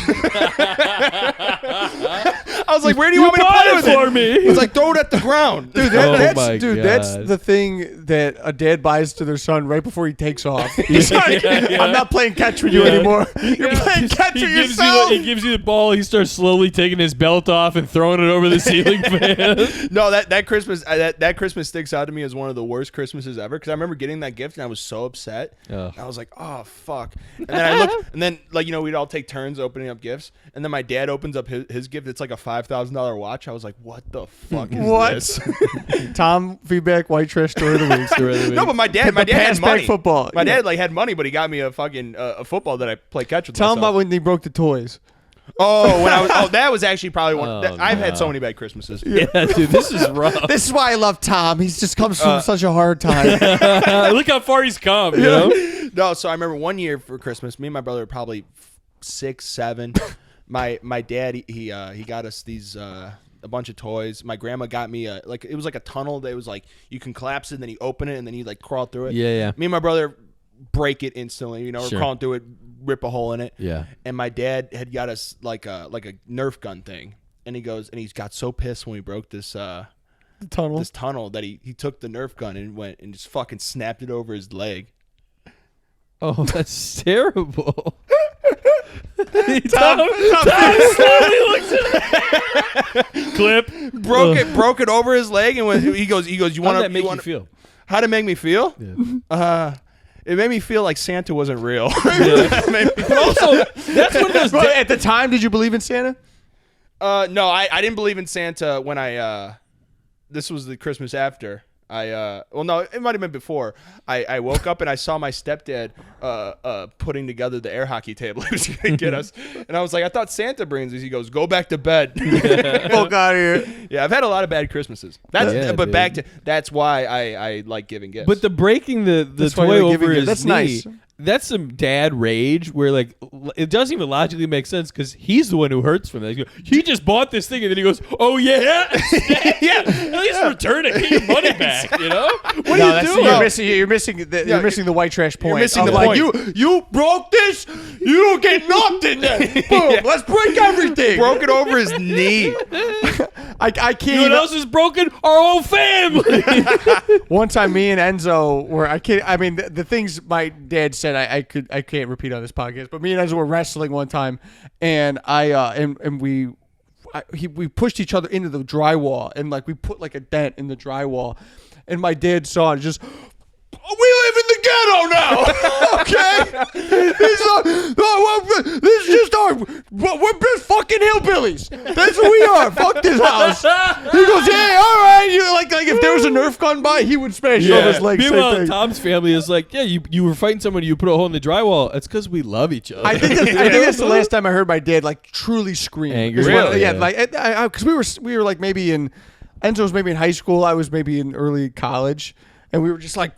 I was like, "Where do you want me to bought play it with for it?" me. He's like, "Throw it at the ground." Dude, Oh my that's God. the thing that a dad buys to their son right before he takes off. He's like, Yeah. I'm not playing catch with you Yeah. anymore. You're playing catch with yourself. He gives you the ball. He starts slowly taking his belt off and throwing it over the ceiling fan. No, that Christmas that Christmas sticks out to me as one of the worst Christmases ever because I remember getting that gift and I was so upset. Ugh. I was like, "Oh fuck!" And then I looked, and then like we'd all take turns opening up gifts, and then my dad opens up his gift. It's like a $5,000 watch. I was like, "What the fuck is What? this?" Tom, feedback, white trash story of the week. No, but my dad The had pass back money. football. My Yeah. dad like had money, but he got me a fucking a football that I play catch with. Tell him myself. about when they broke the toys. That was actually probably one. Oh, I've had no. so many bad Christmases. Yeah, dude, this is rough. This is why I love Tom. He just comes from such a hard time. Look how far he's come, you know? No, so I remember one year for Christmas, me and my brother were probably 6, 7. My dad he got us these a bunch of toys. My grandma got me it was like a tunnel that was like you can collapse it and then you open it and then you like crawl through it. Yeah. Me and my brother break it instantly. Sure. We're crawling through it, rip a hole in it. Yeah. And my dad had got us like a Nerf gun thing, and he's got so pissed when we broke this Tunnel. this tunnel that he took the Nerf gun and went and just fucking snapped it over his leg. Oh, that's terrible. Tom slowly looks at it. Clip. Broke it over his leg and he goes, you How want did to that make you feel? How did it make me feel? Yeah. It made me feel like Santa wasn't real. But also, that's one of those. But at the time, did you believe in Santa? No, I didn't believe in Santa when this was the Christmas after. No, it might have been before. I woke up and I saw my stepdad putting together the air hockey table he was going to get us. And I was like, I thought Santa brings these. He goes, go back to bed. Fuck out of here. Yeah, I've had a lot of bad Christmases. That's dude. that's why I like giving gifts. But the breaking the That's why toy you're over giving his gifts. That's knee, nice. that's some dad rage where like it doesn't even logically make sense because he's the one who hurts from that. He just bought this thing and then he goes, "Oh yeah, yeah, at least return it, get your money back." You know what are you doing? You're missing the white trash point. You're missing I'm the like, point. You broke this. You don't get nothing. Then. Boom. Let's break everything. broke it over his knee. I can't. You know what even- else is broken? Our whole family. One time, me and Enzo were. I mean, the things my dad said, I can't repeat on this podcast. But me and Enzo were wrestling one time, and we pushed each other into the drywall, and like we put like a dent in the drywall, and my dad saw it, just. We live in the ghetto now, okay? This is just we're just fucking hillbillies. That's what we are. Fuck this house. He goes, yeah, all right. You like if there was a Nerf gun by, he would smash it over his leg. Same Meanwhile, thing. Tom's family is like, yeah, you were fighting someone, you put a hole in the drywall. It's because we love each other. I think that's the last time I heard my dad like truly scream. Angry. Is when- Really? Yeah, Yeah. like because we were like maybe Enzo was maybe in high school. I was maybe in early college. And we were just like,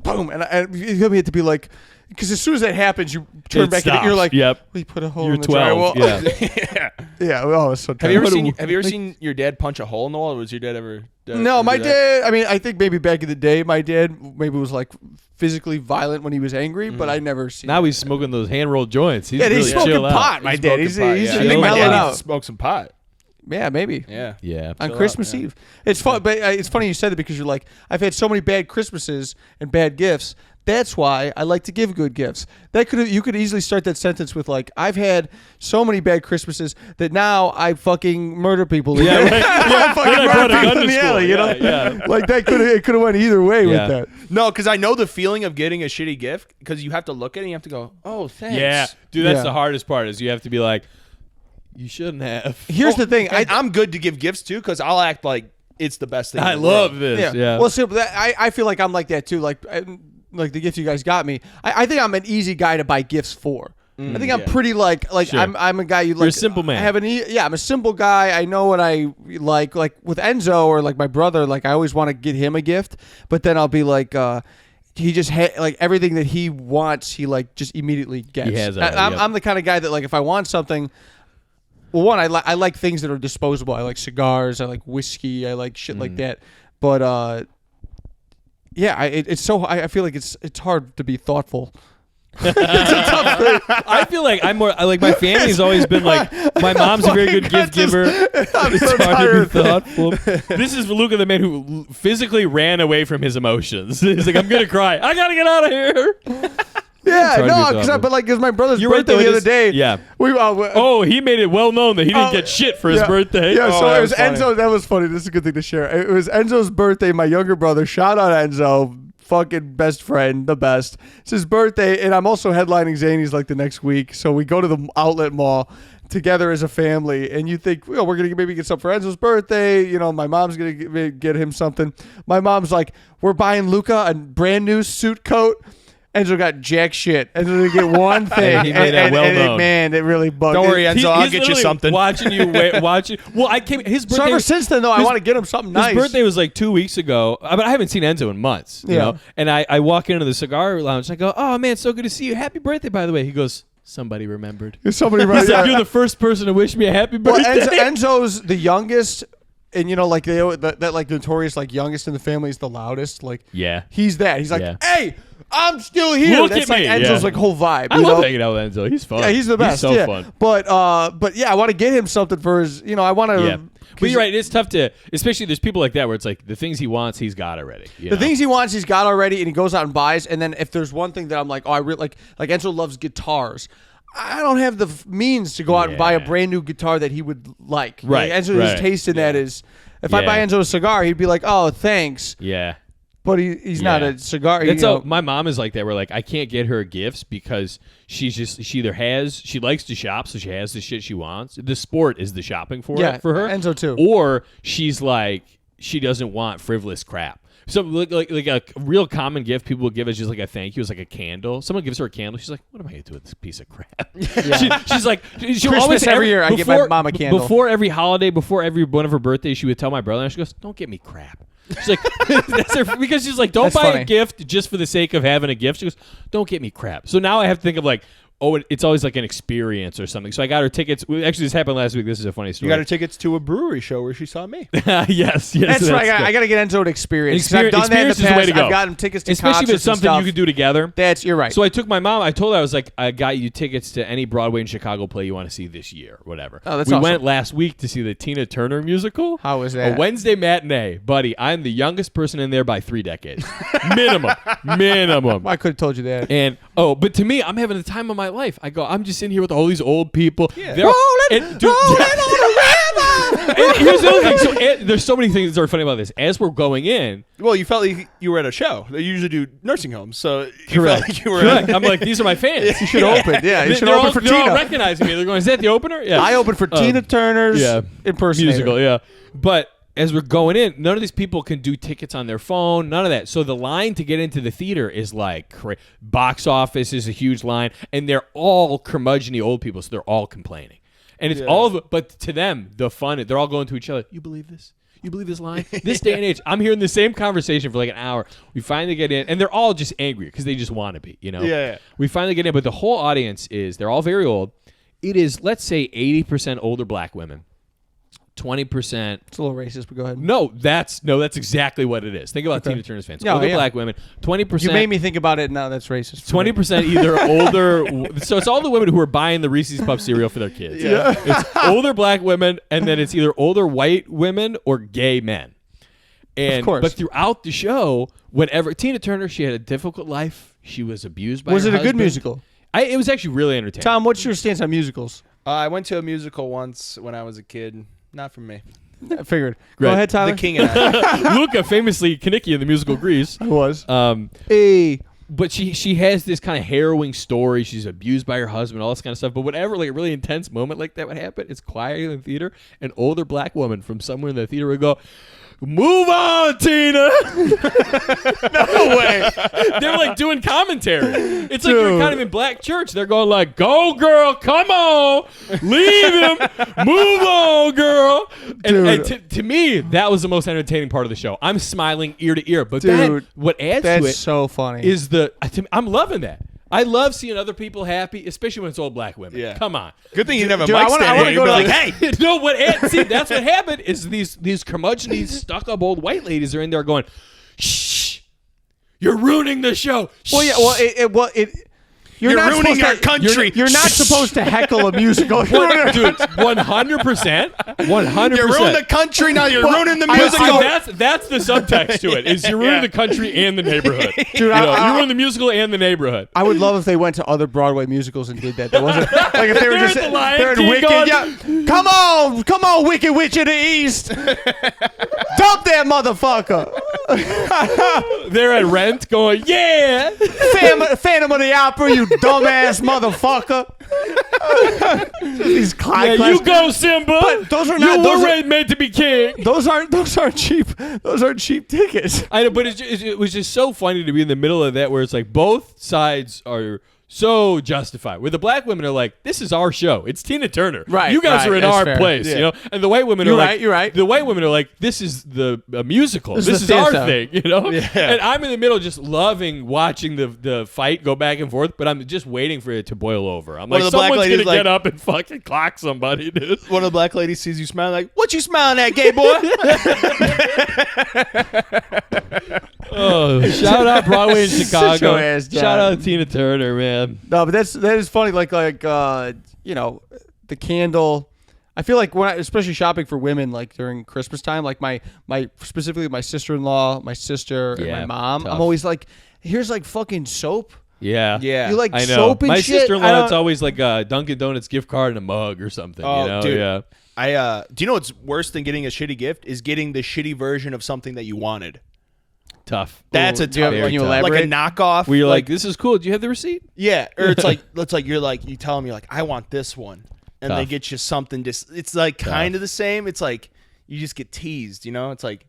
boom. And you got me to be like, because as soon as that happens, you turn It back and stops. you're like, Yep. we put a hole You're in the 12. drywall. Yeah. Yeah. Oh, it's so Have you terrible. ever seen your dad punch a hole in the wall? Or was your dad ever? No, ever my do that? dad. I mean, I think maybe back in the day, my dad maybe was like physically violent when he was angry, but I never seen. Now he's smoking those hand rolled joints. He's yeah, really he's smoking chill out. pot. My dad. He's Smoking pot, yeah. I he's think my mellowing dad out. needs to smoke some pot. Yeah, maybe. Yeah. On Christmas Eve. It's fun, but it's funny you said it because you're like, I've had so many bad Christmases and bad gifts. That's why I like to give good gifts. You could easily start that sentence with like, I've had so many bad Christmases that now I fucking murder people. Yeah, right. I fucking murder people in the alley. You know, like that could have went either way with that. No, because I know the feeling of getting a shitty gift because you have to look at it and you have to go, oh, thanks. Yeah, dude, that's Yeah. the hardest part is you have to be like, you shouldn't have. Here's the thing. I'm good to give gifts too because I'll act like it's the best thing. I in the world. love this. Yeah. Well, so I feel like I'm like that too. Like the gift you guys got me. I think I'm an easy guy to buy gifts for. I think I'm pretty like Sure. I'm a guy you like. You're a simple man. I have I'm a simple guy. I know what I like. Like with Enzo or like my brother, like I always want to get him a gift, but then I'll be like, he just like everything that he wants, he like just immediately gets. He has I'm the kind of guy that like if I want something. Well, one, I like things that are disposable. I like cigars. I like whiskey. I like shit like that. But yeah, it's so. I feel like it's hard to be thoughtful. It's a tough thing. I feel like I'm more like my family's always been like my mom's a very good gift giver. It's hard to be thoughtful. This is Luca, the man who physically ran away from his emotions. He's like, I'm gonna cry. I gotta get out of here. Yeah, Try to be no, because thoughtful. my brother's You're right, birthday though, the it other is- day. yeah. Oh, He made it well known that he didn't get shit for his birthday. Yeah, so that it was was funny. Enzo. That was funny. This is a good thing to share. It was Enzo's birthday. My younger brother. Shout out Enzo. Fucking best friend, the best. It's his birthday, and I'm also headlining Zanies like the next week. So we go to the outlet mall together as a family, and you think, we're gonna maybe get something for Enzo's birthday. You know, my mom's gonna get him something. My mom's like, we're buying Luca a brand new suit coat. Enzo got jack shit. Enzo didn't get one thing. He made that well known. Man, it really bugged. Don't worry, Enzo. I'll He's get you literally something. Watching you, watching. Well, I came. His birthday. So ever since then, though, I want to get him something nice. His birthday was like 2 weeks ago, but I haven't seen Enzo in months. You know? And I walk into the cigar lounge. And I go, "Oh man, so good to see you. Happy birthday, by the way." He goes, "Somebody remembered." Somebody He's like, "You're the first person to wish me a happy Well, birthday." Enzo's the youngest, and you know, like that like notorious like youngest in the family is the loudest. Like, Yeah. he's that. He's like, Yeah. hey, I'm still here. Look That's at like me, Enzo's yeah. like whole vibe. I you love know? hanging out with Enzo. He's fun. Yeah, he's the best. He's so yeah. fun. But yeah, I want to get him something for his. You know, I want to. Yeah. But you're right. It's tough to, especially there's people like that where it's like the things he wants, he's got already. You The know? things he wants, he's got already, and he goes out and buys. And then if there's one thing that I'm like, oh, I really like Enzo loves guitars. I don't have the means to go out and buy a brand new guitar that he would like. Right, Like, Enzo, right. his taste in that is, if I Yeah. buy Enzo a cigar, he'd be like, oh, thanks. Yeah. But he's not Yeah. a cigar. That's you know. my mom is like that. Where like I can't get her gifts because she likes to shop, so she has the shit she wants. The sport is the shopping for Yeah, for her. Enzo too. Or she's like she doesn't want frivolous crap. So like a real common gift people will give is just like a thank you. It's like a candle. Someone gives her a candle. She's like, what am I gonna do with this piece of crap? She's like, she'll Christmas always every year I get my mom a candle. Before every holiday, before every one of her birthdays, she would tell my brother, and she goes, don't get me crap. She's like, that's her, because she's like, don't That's buy funny. a gift just for the sake of having a gift. She goes, don't get me crap. So now I have to think of like, oh, it's always like an experience or something. So I got her tickets. Actually, this happened last week. This is a funny You story. got her tickets to a brewery show where she saw me. yes. That's right. good. I got to get Enzo an experience. 'Cause Experience- I've done that in the experience is the way past. to go. I've gotten tickets to Especially if concerts it's something and you stuff. could do together. You're right. So I took my mom. I told her, I was like, I got you tickets to any Broadway and Chicago play you want to see this year, whatever. Oh, that's we awesome. went last week to see the Tina Turner musical. How was that? A Wednesday matinee, buddy. I'm the youngest person in there by 3 decades, minimum. I could have told you that. And but to me, I'm having the time of my life. I go, I'm just in here with all these old people. Yeah. Rolling on the river. And here's the other thing. So there's so many things that are funny about this. As we're going in, Well, you felt like you were at a show. They usually do nursing homes, so you Correct. felt like you were. correct. I'm like, these are my fans. You should open. Yeah, you should They're open all, for they're all Tina. recognizing me. They're going, is that the opener? Yeah. I opened for Tina Turner's impersonator. musical, yeah. But as we're going in, none of these people can do tickets on their phone, none of that. So the line to get into the theater is like box office is a huge line, and they're all curmudgeon-y old people, so they're all complaining. And it's all of, but to them, the fun, they're all going to each other. You believe this? You believe this line? This day and age, I'm hearing the same conversation for like an hour. We finally get in, and they're all just angry because they just want to be, you know? Yeah. We finally get in, but the whole audience they're all very old. It is, let's say, 80% older black women. 20%. It's a little racist, but go ahead. No, that's exactly what it is. Think about Tina Turner's fans. Yeah, older yeah. black women. 20%. You made me think about it. Now that's racist. 20% either older. So it's all the women who are buying the Reese's Puff cereal for their kids. Yeah. It's older black women, and then it's either older white women or gay men. And Of course. but throughout the show, whenever Tina Turner, she had a difficult life. She was abused by. Was her it a good husband. musical? It was actually really entertaining. Tom, what's your stance on musicals? I went to a musical once when I was a kid. Not for me. I figured. Great. Go ahead, Tyler. The King and I. Luca, famously Kinnicky in the musical Grease. I was. Hey. But she has this kind of harrowing story. She's abused by her husband, all this kind of stuff. But whenever like a really intense moment like that would happen, it's quiet in the theater. An older black woman from somewhere in the theater would go, "Move on, Tina." No way. They're like doing commentary. It's like you're kind of in black church. They're going like, "Go, girl, come on, leave him, move on, girl." And to me, that was the most entertaining part of the show. I'm smiling ear to ear. But then what adds to it That's so funny. is I'm loving that. I love seeing other people happy, especially when it's old black women. Yeah. Come on. Good thing you didn't have a Dude, I mic wanna- I stand wanna here. go You'd be to like, the- hey. No, see, that's what happened is these curmudgeon, stuck-up old white ladies are in there going, "Shh, you're ruining the show." Well, yeah. Well, you're not ruining supposed our to- country. You're not supposed to heckle a musical. Dude, 100%. 100%. You ruined the country, now you're ruining the I- musical. That's the subtext to it. Is you're ruining the country and the neighborhood. Dude, you ruined the musical and the neighborhood. I would love if they went to other Broadway musicals and did that. That wasn't like if they were They're just at the Lion they're in King Wicked. going- Yeah, come on, Wicked Witch of the East, dump that motherfucker. They're at Rent going, "Yeah." Phantom of the Opera, you dumbass motherfucker. These Yeah, you go, Simba. But those are You not- those were meant to be king. Those aren't cheap. Those aren't cheap tickets. I know, but it was just so funny to be in the middle of that, where it's like both sides are so justified. Where the black women are like, "This is our show. It's Tina Turner. Right, You guys right, are in that's our fair. place." Yeah. You know, and the white women You're are right, like, you're right. The white women are like, "This is a musical. This This is is a our stand-up." thing." You know. Yeah. And I'm in the middle, just loving watching the fight go back and forth, but I'm just waiting for it to boil over. I'm One like, of the black someone's ladies gonna like- get up and fucking clock somebody, dude. One of the black ladies sees you smiling like, "What you smiling at, gay boy?" Oh, shout out Broadway in Sit Chicago. your ass down. Shout out Tina Turner, man. No, but that is funny. Like you know, the candle. I feel like when especially shopping for women, like during Christmas time, like my specifically my sister-in-law, my sister, and Yeah, my mom. tough. I'm always like, here's like fucking soap. Yeah. Yeah. You like I know. soap and My shit. sister-in-law, it's always like a Dunkin' Donuts gift card and a mug or something. Oh, you know? dude. Yeah. Do you know what's worse than getting a shitty gift is getting the shitty version of something that you wanted. Tough. That's Ooh, a do you have- tough. can you like elaborate? a knockoff. Where you're like, "This is cool. Do you have the receipt?" yeah, or it's like you tell them you're like, "I want this one," and they Tough. get you something. Just it's like kind of the same. It's like you just get teased. You know, it's like,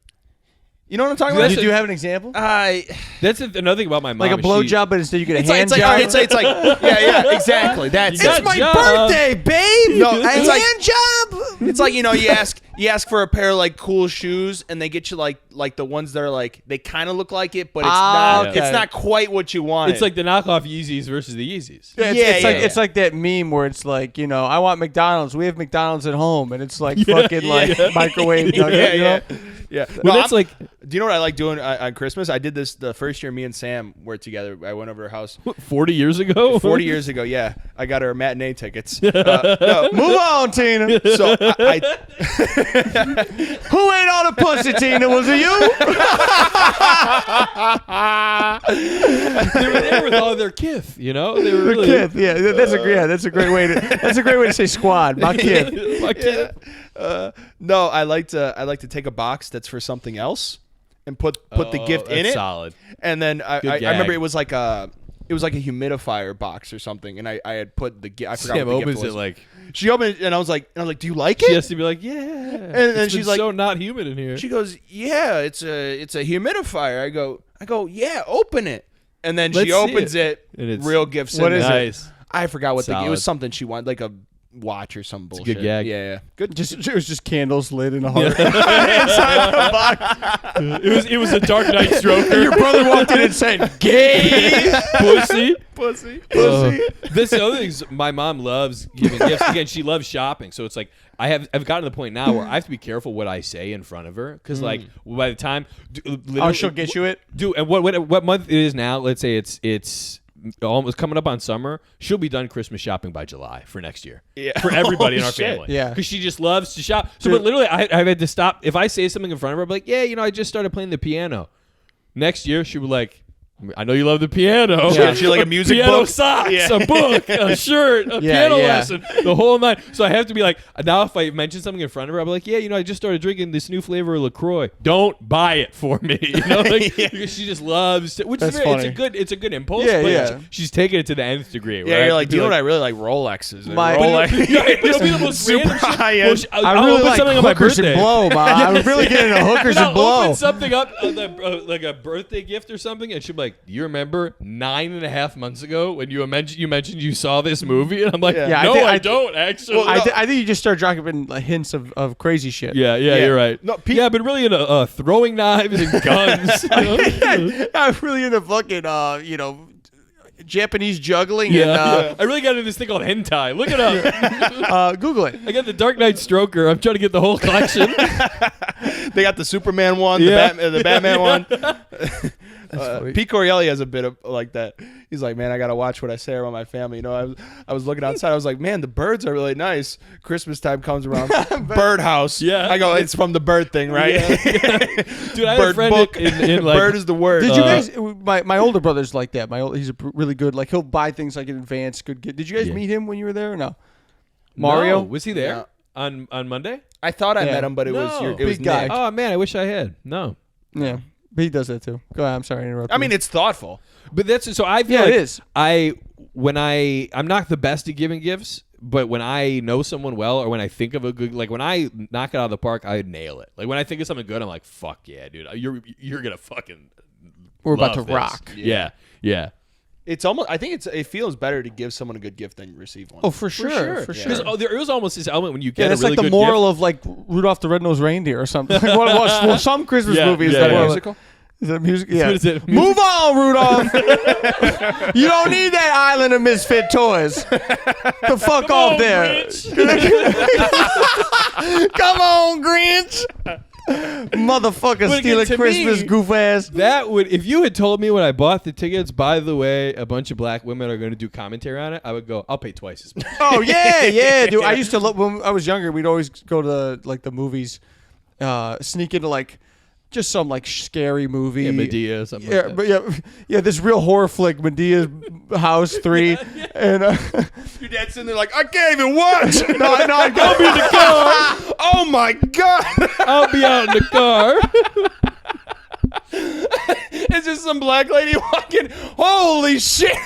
you know what I'm talking about? Do you have an example? That's another thing about my mom. Like a is blowjob, but instead you get a It's like, hand it's job. like, it's like, yeah, exactly. That's You got it. my job. birthday, babe. No, a it's like- hand job. It's like, you know, you ask for a pair of like cool shoes, and they get you like the ones that are like they kind of look like it, but it's not. okay. It's not quite what you want. It's like the knockoff Yeezys versus the Yeezys. Yeah, Yeah, it's like yeah. it's like that meme where it's like, you know, I want McDonald's. We have McDonald's at home, and it's like fucking like microwave nugget. You know? yeah. Well, that's like Do you know what I like doing on Christmas? I did this the first year me and Sam were together. I went over to her house 40 years ago. 40 years ago. Yeah, I got her matinee tickets. No, Move on, Tina. so I Who ate all the pussy, Tina? Was it you? They were there with all their kith, you know? They were really Kith. Yeah, that's a great way to say squad. My kid. My kid. no, I like to take a box that's for something else and put the gift in that's it. solid. And then I Good remember gag. it was like a humidifier box or something, and I had put the gift. I forgot Sam what the gift opens was. it like She opened it, and I was like, "Do you like she it?" has to be like, yeah. And then she's like- so not humid in here. She goes, "Yeah, it's a humidifier." I go, "Yeah, open it." And then Let's she see opens it. it. And it's- Real gifts. What in is there. it? Nice. I forgot what it Solid. was. Something she wanted, like a watch or some a bullshit. good gag. Yeah. Good. It was just candles lit in a heart inside the box. It was a Dark Knight stroker. Your brother walked in and said, "Gay Pussy. Pussy. This the other thing is my mom loves giving gifts. Again, she loves shopping, so it's like I've gotten to the point now where I have to be careful what I say in front of her because like by the time she'll get you it. And what month it is now? Let's say it's almost coming up on summer. She'll be done Christmas shopping by July for next year. Yeah. For everybody in our shit. family. Yeah. Because she just loves to shop. So, but literally, I've had to stop. If I say something in front of her, I'll be like, yeah, I just started playing the piano. Next year, she'll be like, I know you love the piano. Yeah. She like a music piano book? socks, Yeah. a book, a shirt, a piano lesson, the whole night. So I have to be like, now if I mention something in front of her, I'll be like, yeah, I just started drinking this new flavor of LaCroix. Don't buy it for me, because she just loves. Which That's is very, funny. it's a good impulse. Yeah, but yeah. she's taking it to the nth degree. Yeah, you're like, you know what I really like? Rolexes. My- Rolex. Yeah, but it'll be the most Super random shit. high Well, end. I'll I really open like something on my hookers and birthday. blow, Ma. I'm really getting into hookers And and I'll blow. open something up like a birthday gift or something, and she'll be like, "Do you remember 9.5 months ago when you mentioned you saw this movie?" And I'm like, Yeah. "No, I I don't actually." Well, I think you just start dropping like, hints of crazy shit. yeah, you're right. No, yeah, but really into throwing knives and guns. I'm really into fucking Japanese juggling Yeah. I really got into this thing called hentai. Look it up. and Google it. I got the Dark Knight Stroker. I'm trying to get the whole collection. They got the Superman one, Yeah. the Batman one. funny. Pete Corielli has a bit of like that. He's like, man, I gotta watch what I say around my family. I was looking outside. I was like, man, the birds are really nice. Christmas time comes around, birdhouse. Yeah. I go, it's from the bird thing, right? Dude, I had a Bird friend book. in like, Bird is the word. Did you guys? My older brother's like that. He's really good. Like he'll buy things like in advance. Did you guys meet him when you were there or no? Mario, No. Was he there on Monday? I thought I Yeah. met him, but it was No. it was Big guy. Nick. Oh man, I wish I had. No. Yeah, but he does that too. Go ahead. I'm sorry to interrupt. I you. mean, it's thoughtful. But that's so I feel Yeah, like it is. I'm not the best at giving gifts, but when I know someone well or when I think of a good when I knock it out of the park, I nail it. Like when I think of something good, I'm like, fuck yeah, dude. You're gonna fucking we're about to love this. rock. Yeah. It's almost. I think it feels better to give someone a good gift than receive one. Oh, for sure. Because there is almost this element when you get Yeah, a that's really like the good moral gift. of like Rudolph the Red-Nosed Reindeer or something. Like, well, some Christmas movies. yeah, that yeah. are Musical? Is that music? Yeah. What is it? Move on, Rudolph. You don't need that island of misfit toys. The fuck off there. Come on, Grinch. Motherfucker But stealing again, to Christmas, me, goof ass. That would, if you had told me when I bought the tickets, by the way, a bunch of black women are going to do commentary on it, I would go, I'll pay twice as much. Oh yeah, dude. I used to love when I was younger. We'd always go to like the movies, sneak into like just some like scary movie. Yeah, Medea or something Yeah, like but yeah, this real horror flick, Medea's House 3, and Your dad's sitting there like, I can't even watch. no, I'll be in the car. Oh my god! I'll be out in the car. It's just some black lady walking. Holy shit!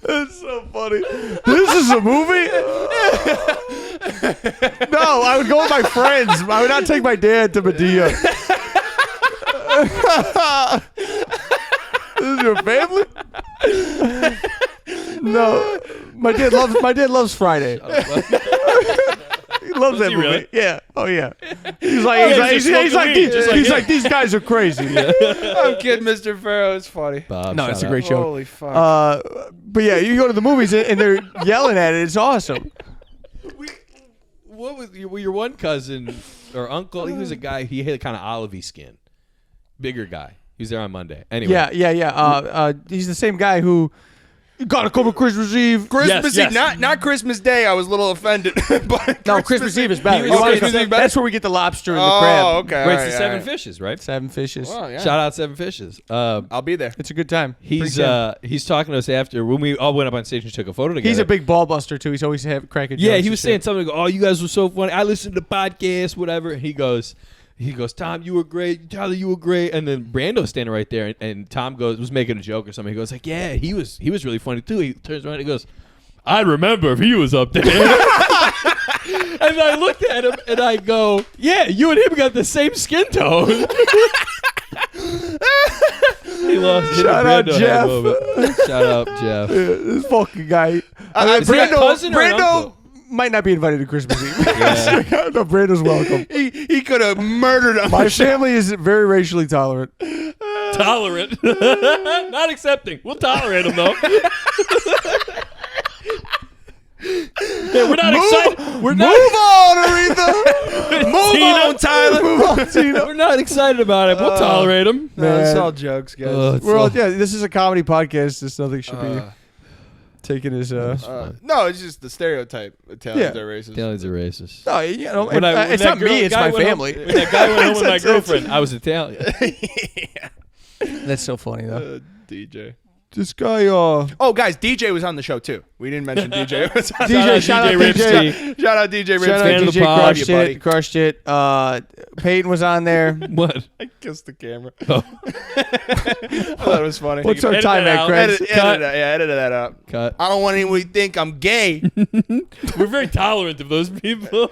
That's so funny. This is a movie? No, I would go with my friends. I would not take my dad to Medea. This is your family? No. My dad loves Friday. He loves that he movie. really? Yeah. Oh yeah. He's like these guys are crazy. I'm kidding, Mr. Faros. It's funny. Bob, No, shout it's a out. great show. Holy fuck. But yeah, you go to the movies and they're yelling at it. It's awesome. What was your one cousin or uncle? He was a guy. He had kind of olivey skin, bigger guy. He was there on Monday. Anyway, Yeah. He's the same guy who gotta come to Christmas Eve. Christmas yes. Eve, not Christmas Day. I was a little offended. But No, Christmas Eve is better. He was You wanna- Christmas Eve better? That's where we get the lobster and the Oh, crab. okay. Wait, all it's the right, Seven all right. Fishes, right? 7 fishes. Well, yeah. Shout out Seven Fishes. I'll be there. It's a good time. He's Bring Ken. he's talking to us after when we all went up on stage and took a photo together. He's a big ball buster too. He's always cracking jokes. Yeah, he and was shit. saying something. Oh, you guys were so funny. I listened to the podcast, whatever. And he goes, Tom, you were great. Tyler, you were great. And then Brando's standing right there, and Tom was making a joke or something. He goes like, yeah, he was really funny too. He turns around and he goes, I'd remember if he was up there. And I looked at him and I go, yeah, you and him got the same skin tone. He lost. Shout out Brando had a Jeff. moment. Shout out Jeff. This fucking guy. Is he a cousin or an Brando uncle? might not be invited to Christmas Eve. Yeah. No, Brando's welcome. He could have murdered him. My family is very racially tolerant. Tolerant. Not accepting. We'll tolerate him, though. Yeah, we're not excited. We're Move not. on, Aretha. Move Tino. on, Tyler. Move on, Tino. We're not excited about it. We'll tolerate him. No, it's Man. all jokes, guys. It's We're all, all- yeah, this is a comedy podcast. This nothing should be taken as no, it's just the stereotype. Italians are racist. Italians are racist. no, you know, When it's that not me. It's guy my went family. Home, when that guy went home with my It's- girlfriend, I was Italian. That's so funny though. DJ. This guy, Oh, guys, DJ was on the show too. We didn't mention DJ. Was on DJ, shout out DJ. Shout out DJ Ripsky. Shout out fan of the DJ, pod. crushed Love you, buddy. it, crushed it. Peyton was on there. What? I kissed the camera. Oh. I thought it was funny. What's our Edit time that at, out. Chris? Edit that out. Cut. I don't want anyone to think I'm gay. We're very tolerant of those people.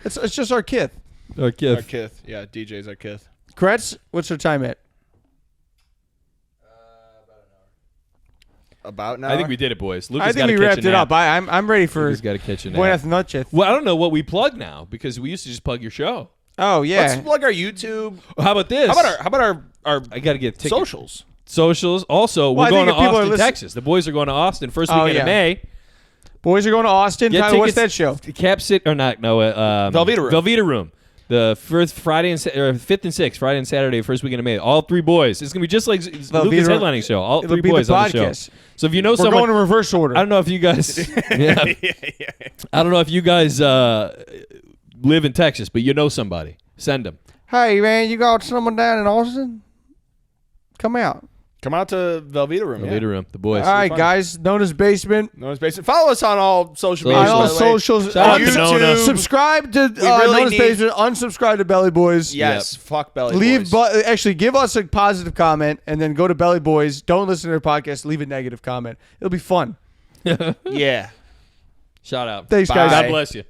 It's just our kith. Our Our kid. kith. Yeah, DJ's our kith. Kretz, what's our time at? About now. I think we did it, boys. Lucas I think got a we wrapped kitchen it nap. up. I'm ready for Lucas got a kitchen nap. Buenas noches. Well, I don't know what we plug now because we used to just plug your show. Oh yeah. Let's plug our YouTube. How about this? How about our I got to get tickets. socials? Socials. Also, Well, I we're going to think if people are Austin, listen- Texas. The boys are going to Austin first Oh, weekend yeah. of May. Boys are going to Austin. Get Tyler, what's that tickets- show? Cap Sit or not? No, Velveeta Room. Velveeta Room. The first Friday and 5th and 6th, Friday and Saturday, first weekend of May. All three boys. It's gonna be just like Lucas' Room. headlining show. All It'll three be the boys on the show. podcast. So if you know We're someone, going in reverse order. I don't know if you guys. Yeah. I don't know if you guys live in Texas, but you know somebody. Send them. Hey man, you got someone down in Austin? Come out. Come out to Velveeta Room. Velveeta Room. The boys. All right, fun. guys. Nonna's basement. Nona's Basement. Follow us on all social On media. On all by the way. socials. Shout out to YouTube. Nonna. Subscribe to really Nonna's need- basement. Unsubscribe to Belly Boys. Yes. Fuck Belly Leave, Boys. actually, give us a positive comment and then go to Belly Boys. Don't listen to their podcast. Leave a negative comment. It'll be fun. Yeah. Shout out. Thanks, Bye. guys. God bless you.